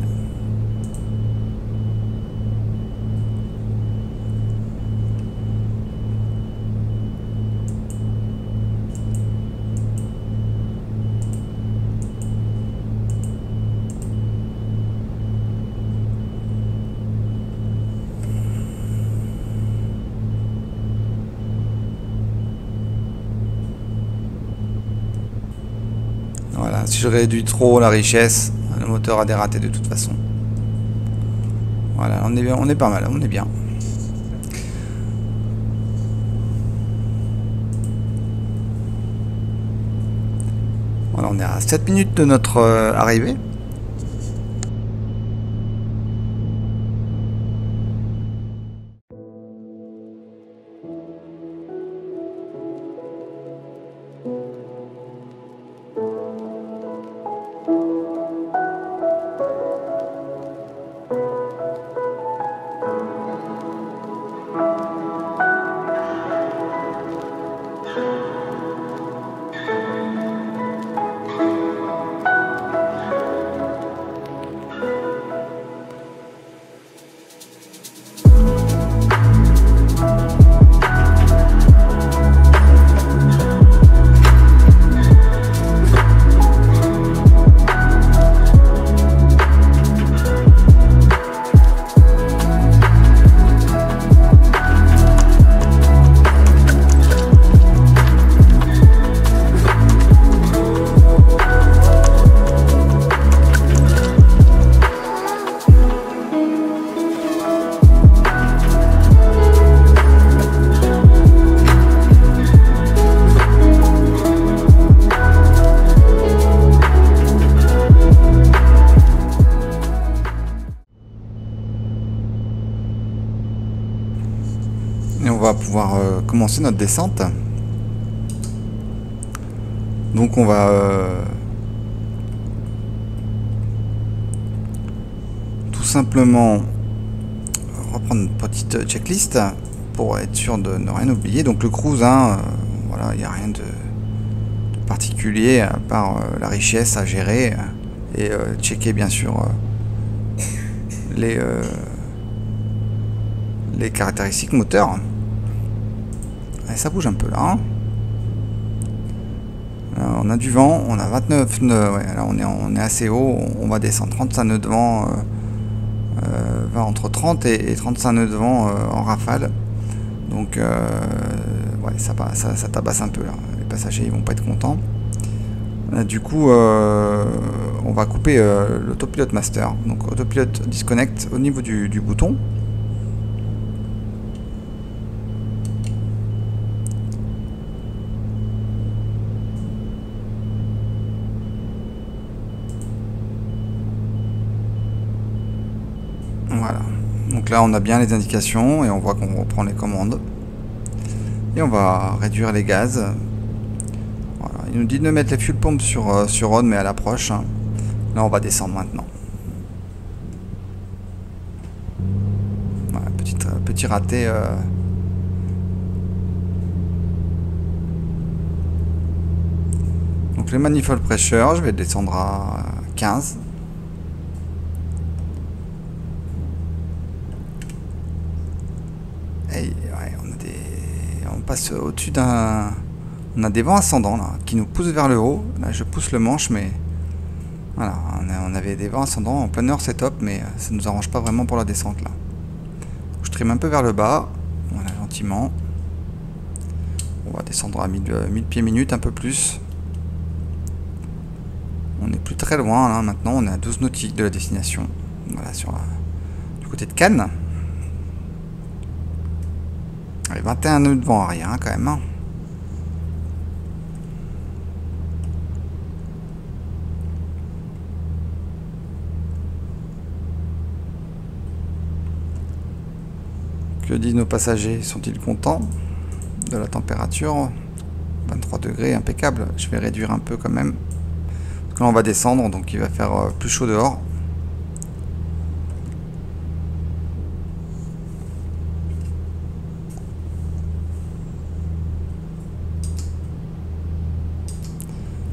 Voilà, si je réduis trop la richesse, le moteur a dératé de toute façon. Voilà, on est pas mal, on est bien. Voilà, on est à 7 minutes de notre arrivée. Et on va pouvoir commencer notre descente. Donc on va tout simplement reprendre une petite checklist pour être sûr de ne rien oublier. Donc le cruise, hein, voilà, il n'y a rien de particulier à part la richesse à gérer et checker bien sûr les caractéristiques moteurs. Et ça bouge un peu là, hein. Là, on a du vent, on a 29 nœuds, ouais, là on est assez haut, on va descendre 35 nœuds de vent, va entre 30 et 35 nœuds de vent en rafale. Donc ouais, ça tabasse un peu là, les passagers ils vont pas être contents. Du coup on va couper l'autopilote master, donc autopilote disconnect au niveau du bouton. Voilà, donc là on a bien les indications et on voit qu'on reprend les commandes. Et on va réduire les gaz. Voilà. Il nous dit de mettre les fuel pumps sur on, mais à l'approche. Hein. Là on va descendre maintenant. Voilà, petit raté. Donc les manifold pressure, je vais descendre à 15. Et ouais, on passe au-dessus d'un... On a des vents ascendants là, qui nous poussent vers le haut. Là je pousse le manche, mais... Voilà, on avait des vents ascendants en plein heure, c'est top, mais ça ne nous arrange pas vraiment pour la descente là. Je trime un peu vers le bas, voilà, gentiment. On va descendre à 1000 pieds minutes, un peu plus. On n'est plus très loin là, maintenant on est à 12 nautiques de la destination. Voilà, du côté de Cannes. Allez, 21 nœuds de vent arrière hein, quand même. Hein. Que disent nos passagers? Sont-ils contents de la température? 23 degrés, impeccable. Je vais réduire un peu quand même. Parce que là on va descendre, donc il va faire plus chaud dehors.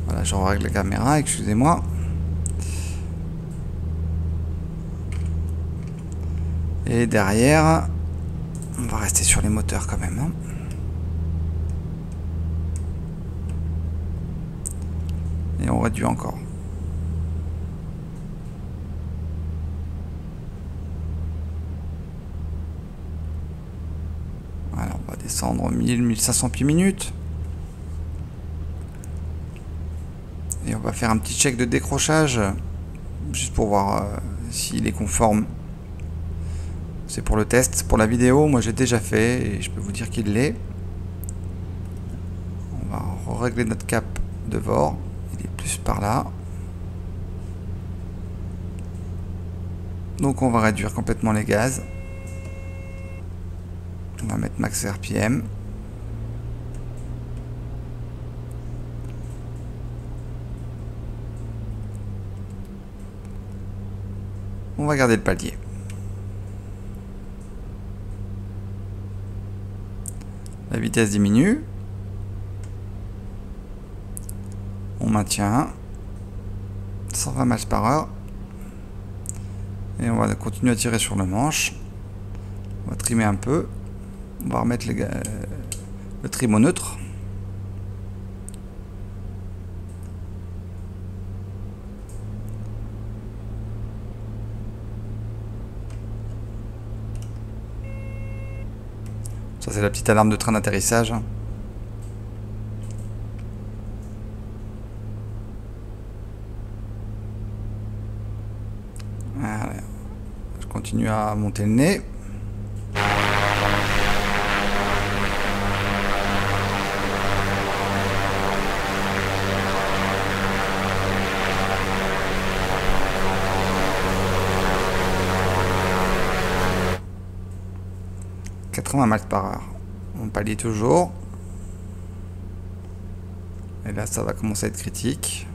Voilà, je règle la caméra, excusez-moi. Et derrière, on va rester sur les moteurs quand même. Hein. Et on réduit encore. Voilà, on va descendre 1000-1500 pieds minutes. Et on va faire un petit check de décrochage, juste pour voir s'il est conforme. C'est pour le test. Pour la vidéo, moi j'ai déjà fait et je peux vous dire qu'il l'est. On va régler notre cap de VOR. Il est plus par là. Donc on va réduire complètement les gaz. On va mettre max RPM. On va garder le palier. La vitesse diminue. On maintient 120 miles par heure. Et on va continuer à tirer sur le manche. On va trimer un peu. On va remettre le trim au neutre. Ça, c'est la petite alarme de train d'atterrissage. Voilà. Je continue à monter le nez. « 80 miles par heure. On palier toujours. Et là, ça va commencer à être critique.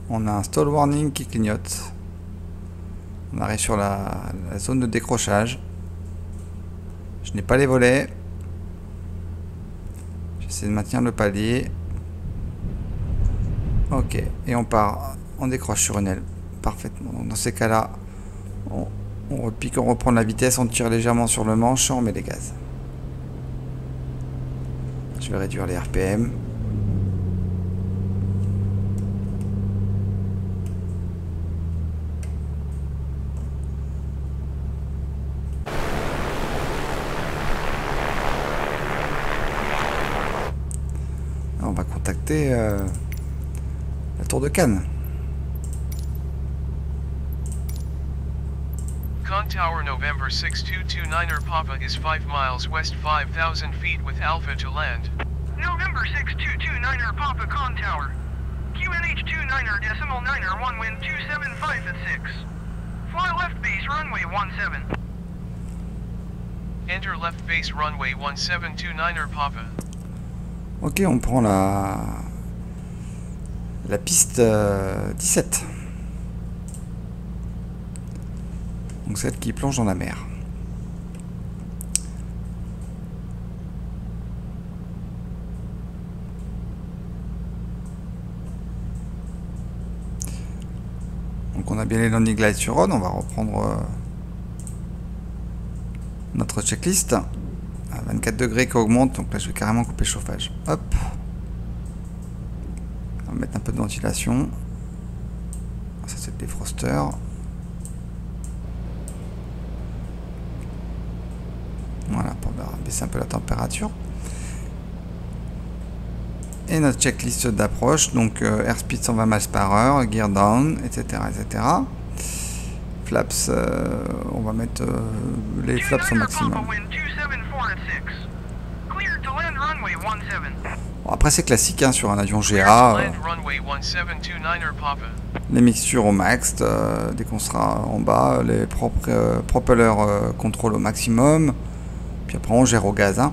On a un stall warning qui clignote. On arrive sur la zone de décrochage. Je n'ai pas les volets. J'essaie de maintenir le palier. Ok. Et on part. On décroche sur une aile. Parfaitement. Donc dans ces cas-là, on repique, on reprend la vitesse, on tire légèrement sur le manche et on met les gaz. Je vais réduire les RPM. On va contacter la tour de Cannes. Con Tower November 6229er Papa is 5 miles west 5,000 feet with Alpha to land. November 6229er Papa Con Tower. QNH 29er decimal 9er 1 wind 275 at 6. Fly left base runway 17. Enter left base runway 1729er Papa. Ok, on prend la piste 17. Donc celle qui plonge dans la mer. Donc on a bien les landing lights sur on. On va reprendre notre checklist. À 24 degrés qui augmente, donc là je vais carrément couper le chauffage. Hop. On va mettre un peu de ventilation. Ça c'est le défroster. Voilà, pour baisser un peu la température. Et notre checklist d'approche, donc airspeed 120 miles par heure, gear down, etc. etc. Flaps, on va mettre les flaps au maximum. Bon, après c'est classique hein, sur un avion GA. Les mixtures au max, dès qu'on sera en bas, les propellers contrôle au maximum. Puis après on gère au gaz. Hein.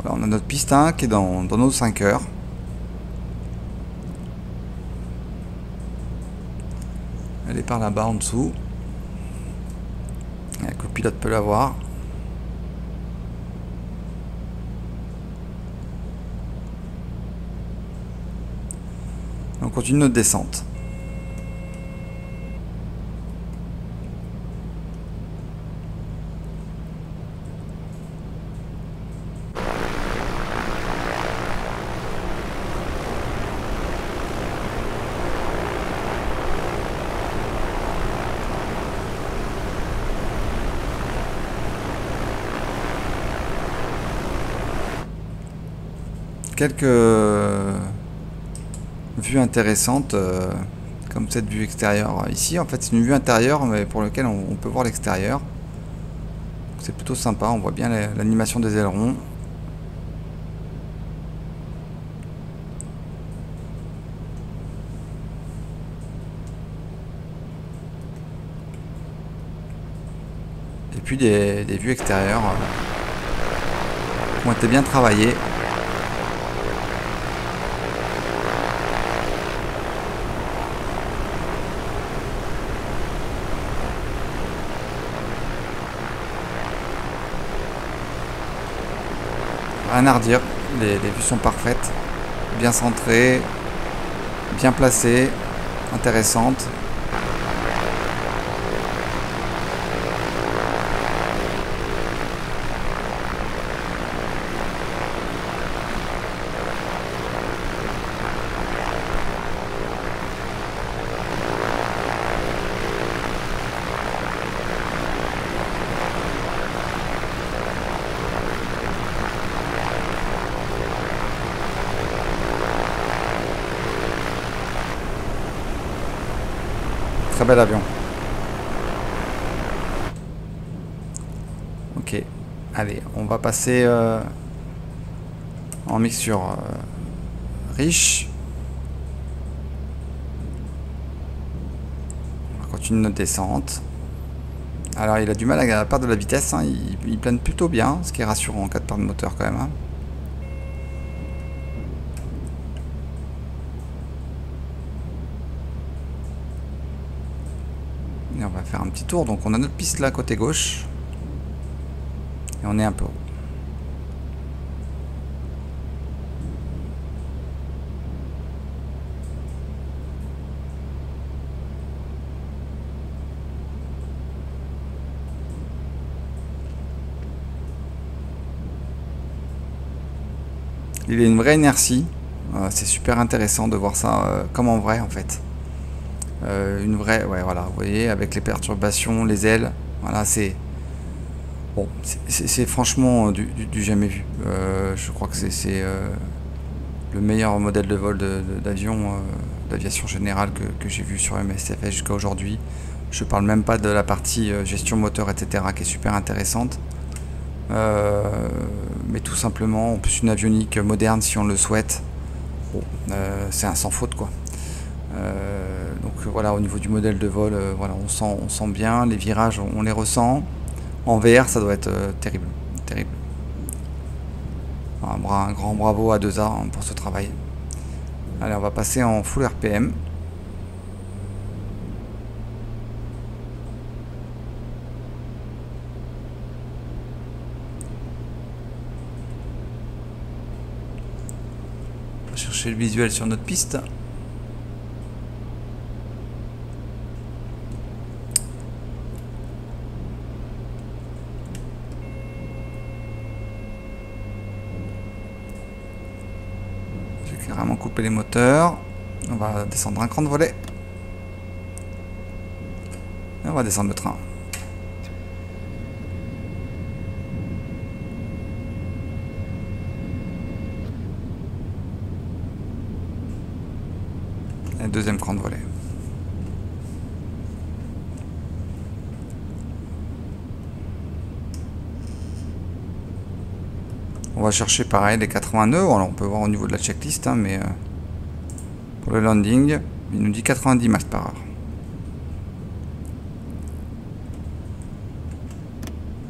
Voilà, on a notre piste 1 qui est dans nos 5 heures. Elle est par là-bas en dessous. Le copilote peut la voir. On continue notre descente. Quelques vues intéressantes, comme cette vue extérieure ici. En fait, c'est une vue intérieure, mais pour laquelle on peut voir l'extérieur. C'est plutôt sympa, on voit bien l'animation des ailerons. Et puis des vues extérieures qui ont été bien travaillées. Rien à redire, les vues sont parfaites, bien centrées, bien placées, intéressantes. Très bel avion. Ok, allez, on va passer en mixture riche. On va continuer notre descente. Alors il a du mal à perdre de la vitesse, hein. Il plane plutôt bien, ce qui est rassurant en cas de perte de moteur quand même, hein. Et on va faire un petit tour, donc on a notre piste là côté gauche. Et on est un peu haut. Il a une vraie inertie, c'est super intéressant de voir ça comme en vrai en fait. Une vraie, ouais voilà, vous voyez, avec les perturbations, les ailes, voilà, c'est bon, c'est franchement du jamais vu. Je crois que c'est le meilleur modèle de vol d'avion, d'aviation générale que j'ai vu sur MSFS jusqu'à aujourd'hui. Je parle même pas de la partie gestion moteur, etc., qui est super intéressante. Mais tout simplement, en plus une avionique moderne si on le souhaite, bon, c'est un sans faute quoi. Donc voilà, au niveau du modèle de vol, voilà, on sent bien, les virages on les ressent. En VR ça doit être terrible, terrible. Un grand bravo à 2A hein, pour ce travail. Allez, on va passer en full RPM. On va chercher le visuel sur notre piste. Carrément couper les moteurs. On va descendre un cran de volet. Et on va descendre le train. Et deuxième cran de volet. On va chercher pareil les 80 nœuds. Alors on peut voir au niveau de la checklist, hein, mais pour le landing, il nous dit 90 miles par heure.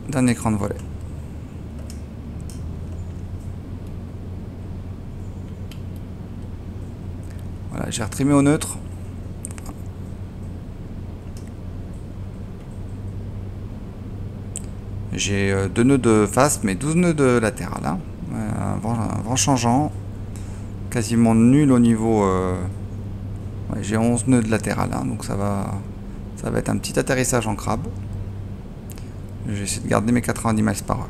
D'un écran de volet. Voilà, j'ai retrimé au neutre. J'ai 2 nœuds de face, mais 12 nœuds de latéral. Hein. Un vent changeant. Quasiment nul au niveau Ouais, j'ai 11 nœuds de latéral, hein, donc ça va être un petit atterrissage en crabe. J'essaie de garder mes 90 miles par heure.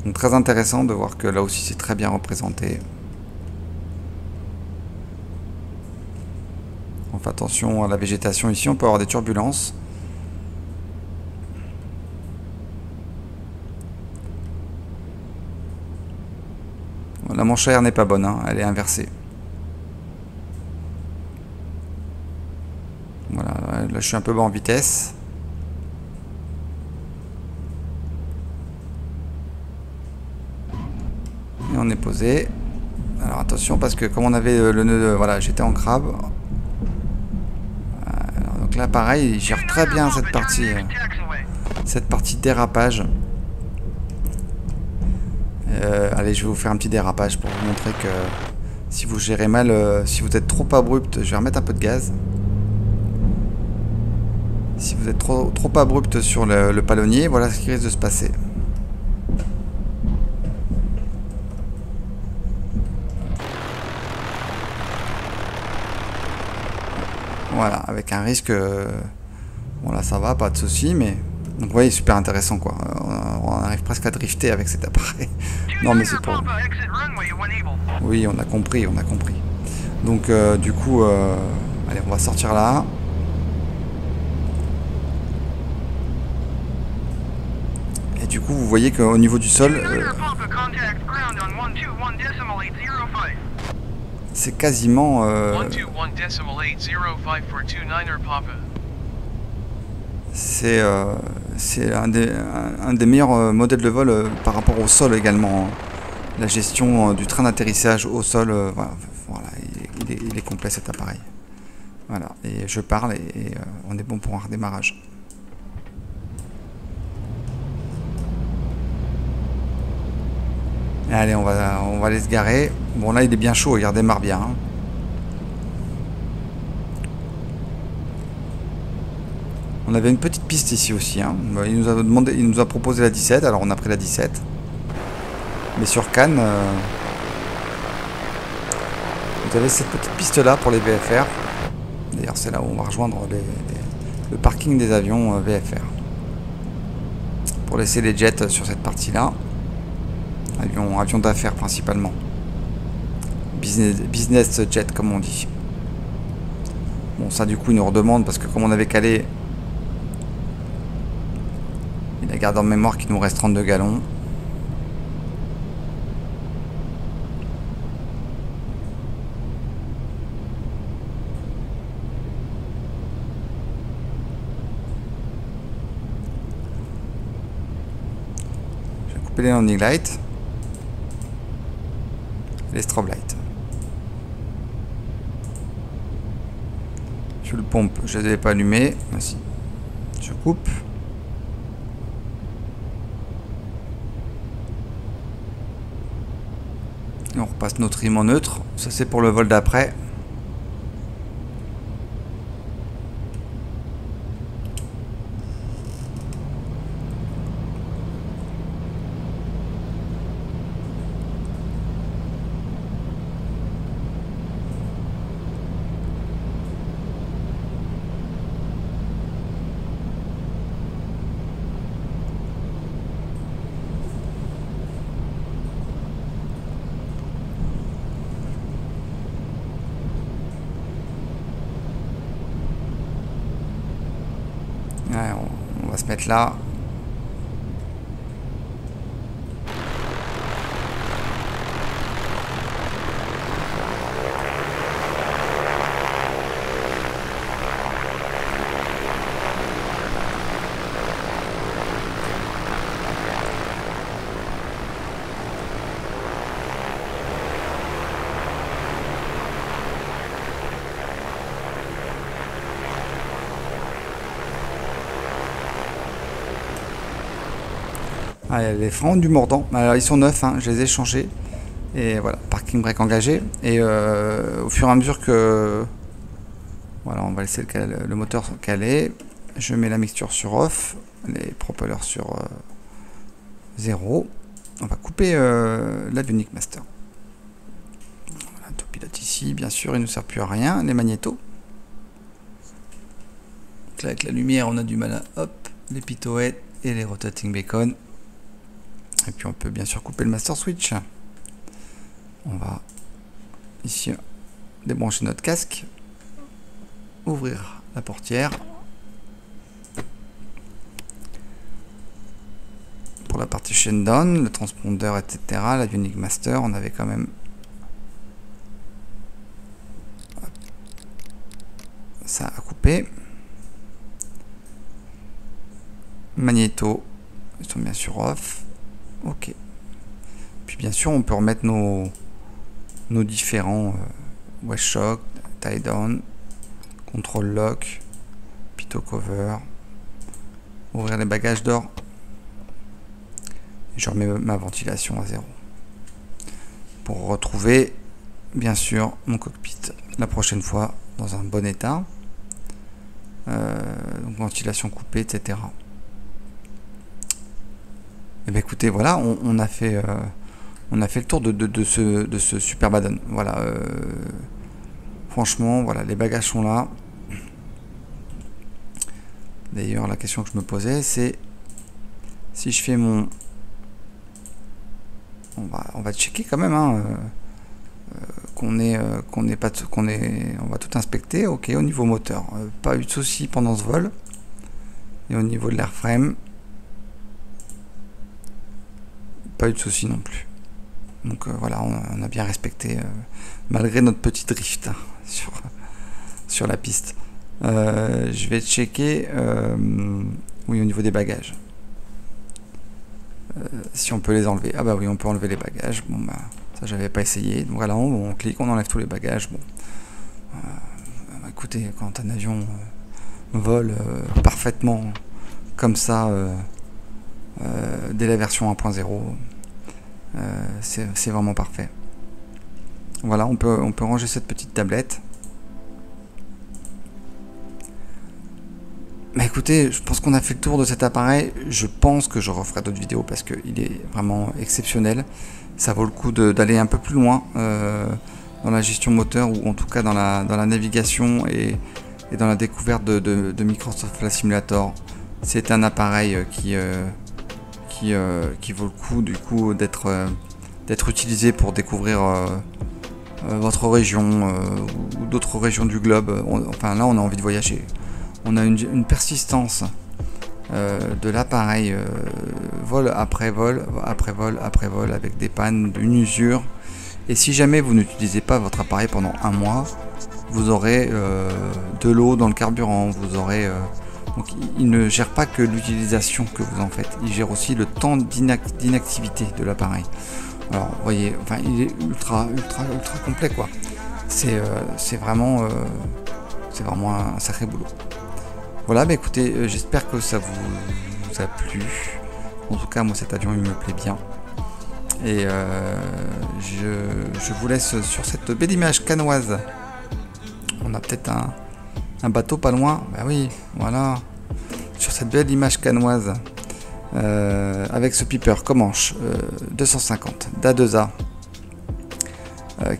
Donc très intéressant de voir que là aussi c'est très bien représenté. On fait attention à la végétation ici, on peut avoir des turbulences. La manche à air n'est pas bonne, hein, elle est inversée. Voilà, là je suis un peu bas en vitesse. Et on est posé. Alors attention parce que comme on avait le nœud, voilà, j'étais en crabe. Alors, donc là pareil, il gère très bien cette partie dérapage. Allez, je vais vous faire un petit dérapage pour vous montrer que si vous gérez mal, si vous êtes trop abrupt, je vais remettre un peu de gaz. Si vous êtes trop abrupt sur le palonnier, voilà ce qui risque de se passer. Voilà, avec un risque... bon là ça va, pas de souci, mais... Donc vous voyez, super intéressant quoi. On arrive presque à drifter avec cet appareil. Non mais c'est pour... Oui, on a compris, on a compris. Donc du coup, allez, on va sortir là. Et du coup, vous voyez qu'au niveau du sol, c'est quasiment... c'est un des meilleurs modèles de vol par rapport au sol également. La gestion du train d'atterrissage au sol, voilà, il est complet cet appareil. Voilà, et je parle et on est bon pour un redémarrage. Allez, on va aller se garer. Bon là il est bien chaud, il redémarre bien. Hein. On avait une petite piste ici aussi. Hein. Il nous a proposé la 17, alors on a pris la 17. Mais sur Cannes, vous avez cette petite piste là pour les VFR. D'ailleurs c'est là où on va rejoindre le parking des avions VFR. Pour laisser les jets sur cette partie là. Avions d'affaires principalement. Business jet comme on dit. Bon ça du coup il nous redemande parce que comme on avait calé, il a gardé en mémoire qu'il nous reste 32 gallons. Je vais couper les landing lights. Les strobe lights. Fuel pompe, je ne les avais pas allumés. Ainsi. Je coupe. Et on repasse notre trim en neutre. Ça c'est pour le vol d'après. Ouais, on va se mettre là. Ah, les freins ont du mordant. Alors ils sont neufs, hein, je les ai changés. Et voilà, parking brake engagé. Et au fur et à mesure que... Voilà, on va laisser le moteur caler. Je mets la mixture sur off, les propellers sur 0. On va couper l'Avionics Master. Voilà, tout pilote ici. Bien sûr, il ne sert plus à rien. Les magnétos. Donc là, avec la lumière, on a du mal à... Hop, les pitot-heads et les rotating beacon. Et puis on peut bien sûr couper le master switch. On va ici débrancher notre casque, ouvrir la portière. Pour la partie down, le transpondeur, etc., l'Avionics Master, on avait quand même ça à couper. Magnéto, ils sont bien sûr off. Ok. Puis bien sûr, on peut remettre nos différents West Shock, tie down, control lock, pitot cover, ouvrir les bagages d'or. Je remets ma ventilation à 0. Pour retrouver, bien sûr, mon cockpit la prochaine fois dans un bon état. Donc ventilation coupée, etc. Et bien écoutez, voilà, on a fait le tour de ce super add-on. Voilà, franchement, voilà, les bagages sont là. D'ailleurs, la question que je me posais, c'est si je fais mon... On va checker quand même, hein, on va tout inspecter. Ok, au niveau moteur, pas eu de soucis pendant ce vol. Et au niveau de l'airframe, pas eu de soucis non plus. Donc voilà, on a bien respecté malgré notre petit drift sur la piste. Je vais checker oui, au niveau des bagages. Si on peut les enlever. Ah bah oui, on peut enlever les bagages. Bon bah ça j'avais pas essayé. Donc voilà, on clique, on enlève tous les bagages. Bon, écoutez, quand un avion vole parfaitement comme ça dès la version 1.0, c'est vraiment parfait. Voilà, on peut ranger cette petite tablette. Mais écoutez, je pense qu'on a fait le tour de cet appareil. Je pense que je referai d'autres vidéos parce qu'il est vraiment exceptionnel. Ça vaut le coup d'aller un peu plus loin dans la gestion moteur, ou en tout cas dans la navigation et dans la découverte de Microsoft Flight Simulator. C'est un appareil qui vaut le coup du coup d'être utilisé pour découvrir votre région ou d'autres régions du globe. Enfin là, on a envie de voyager. On a une persistance de l'appareil vol après vol, après vol, après vol, avec des pannes, une usure. Et si jamais vous n'utilisez pas votre appareil pendant un mois, vous aurez de l'eau dans le carburant. Vous aurez donc il ne gère pas que l'utilisation que vous en faites, il gère aussi le temps d'inactivité de l'appareil. Alors vous voyez, enfin il est ultra complet quoi. C'est vraiment un sacré boulot. Voilà, bah écoutez, j'espère que ça vous a plu. En tout cas, moi cet avion il me plaît bien. Et je vous laisse sur cette belle image canoise. On a peut-être un bateau pas loin. Bah oui, voilà. Sur cette belle image canoise. Avec ce piper Comanche 250 d'A2A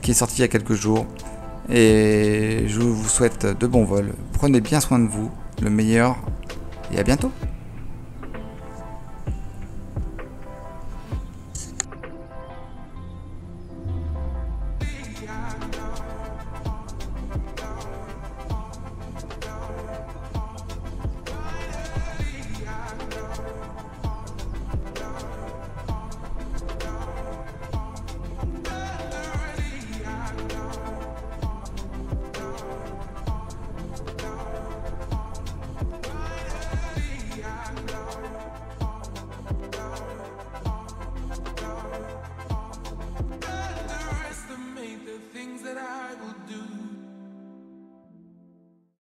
qui est sorti il y a quelques jours. Et je vous souhaite de bons vols. Prenez bien soin de vous. Le meilleur et à bientôt.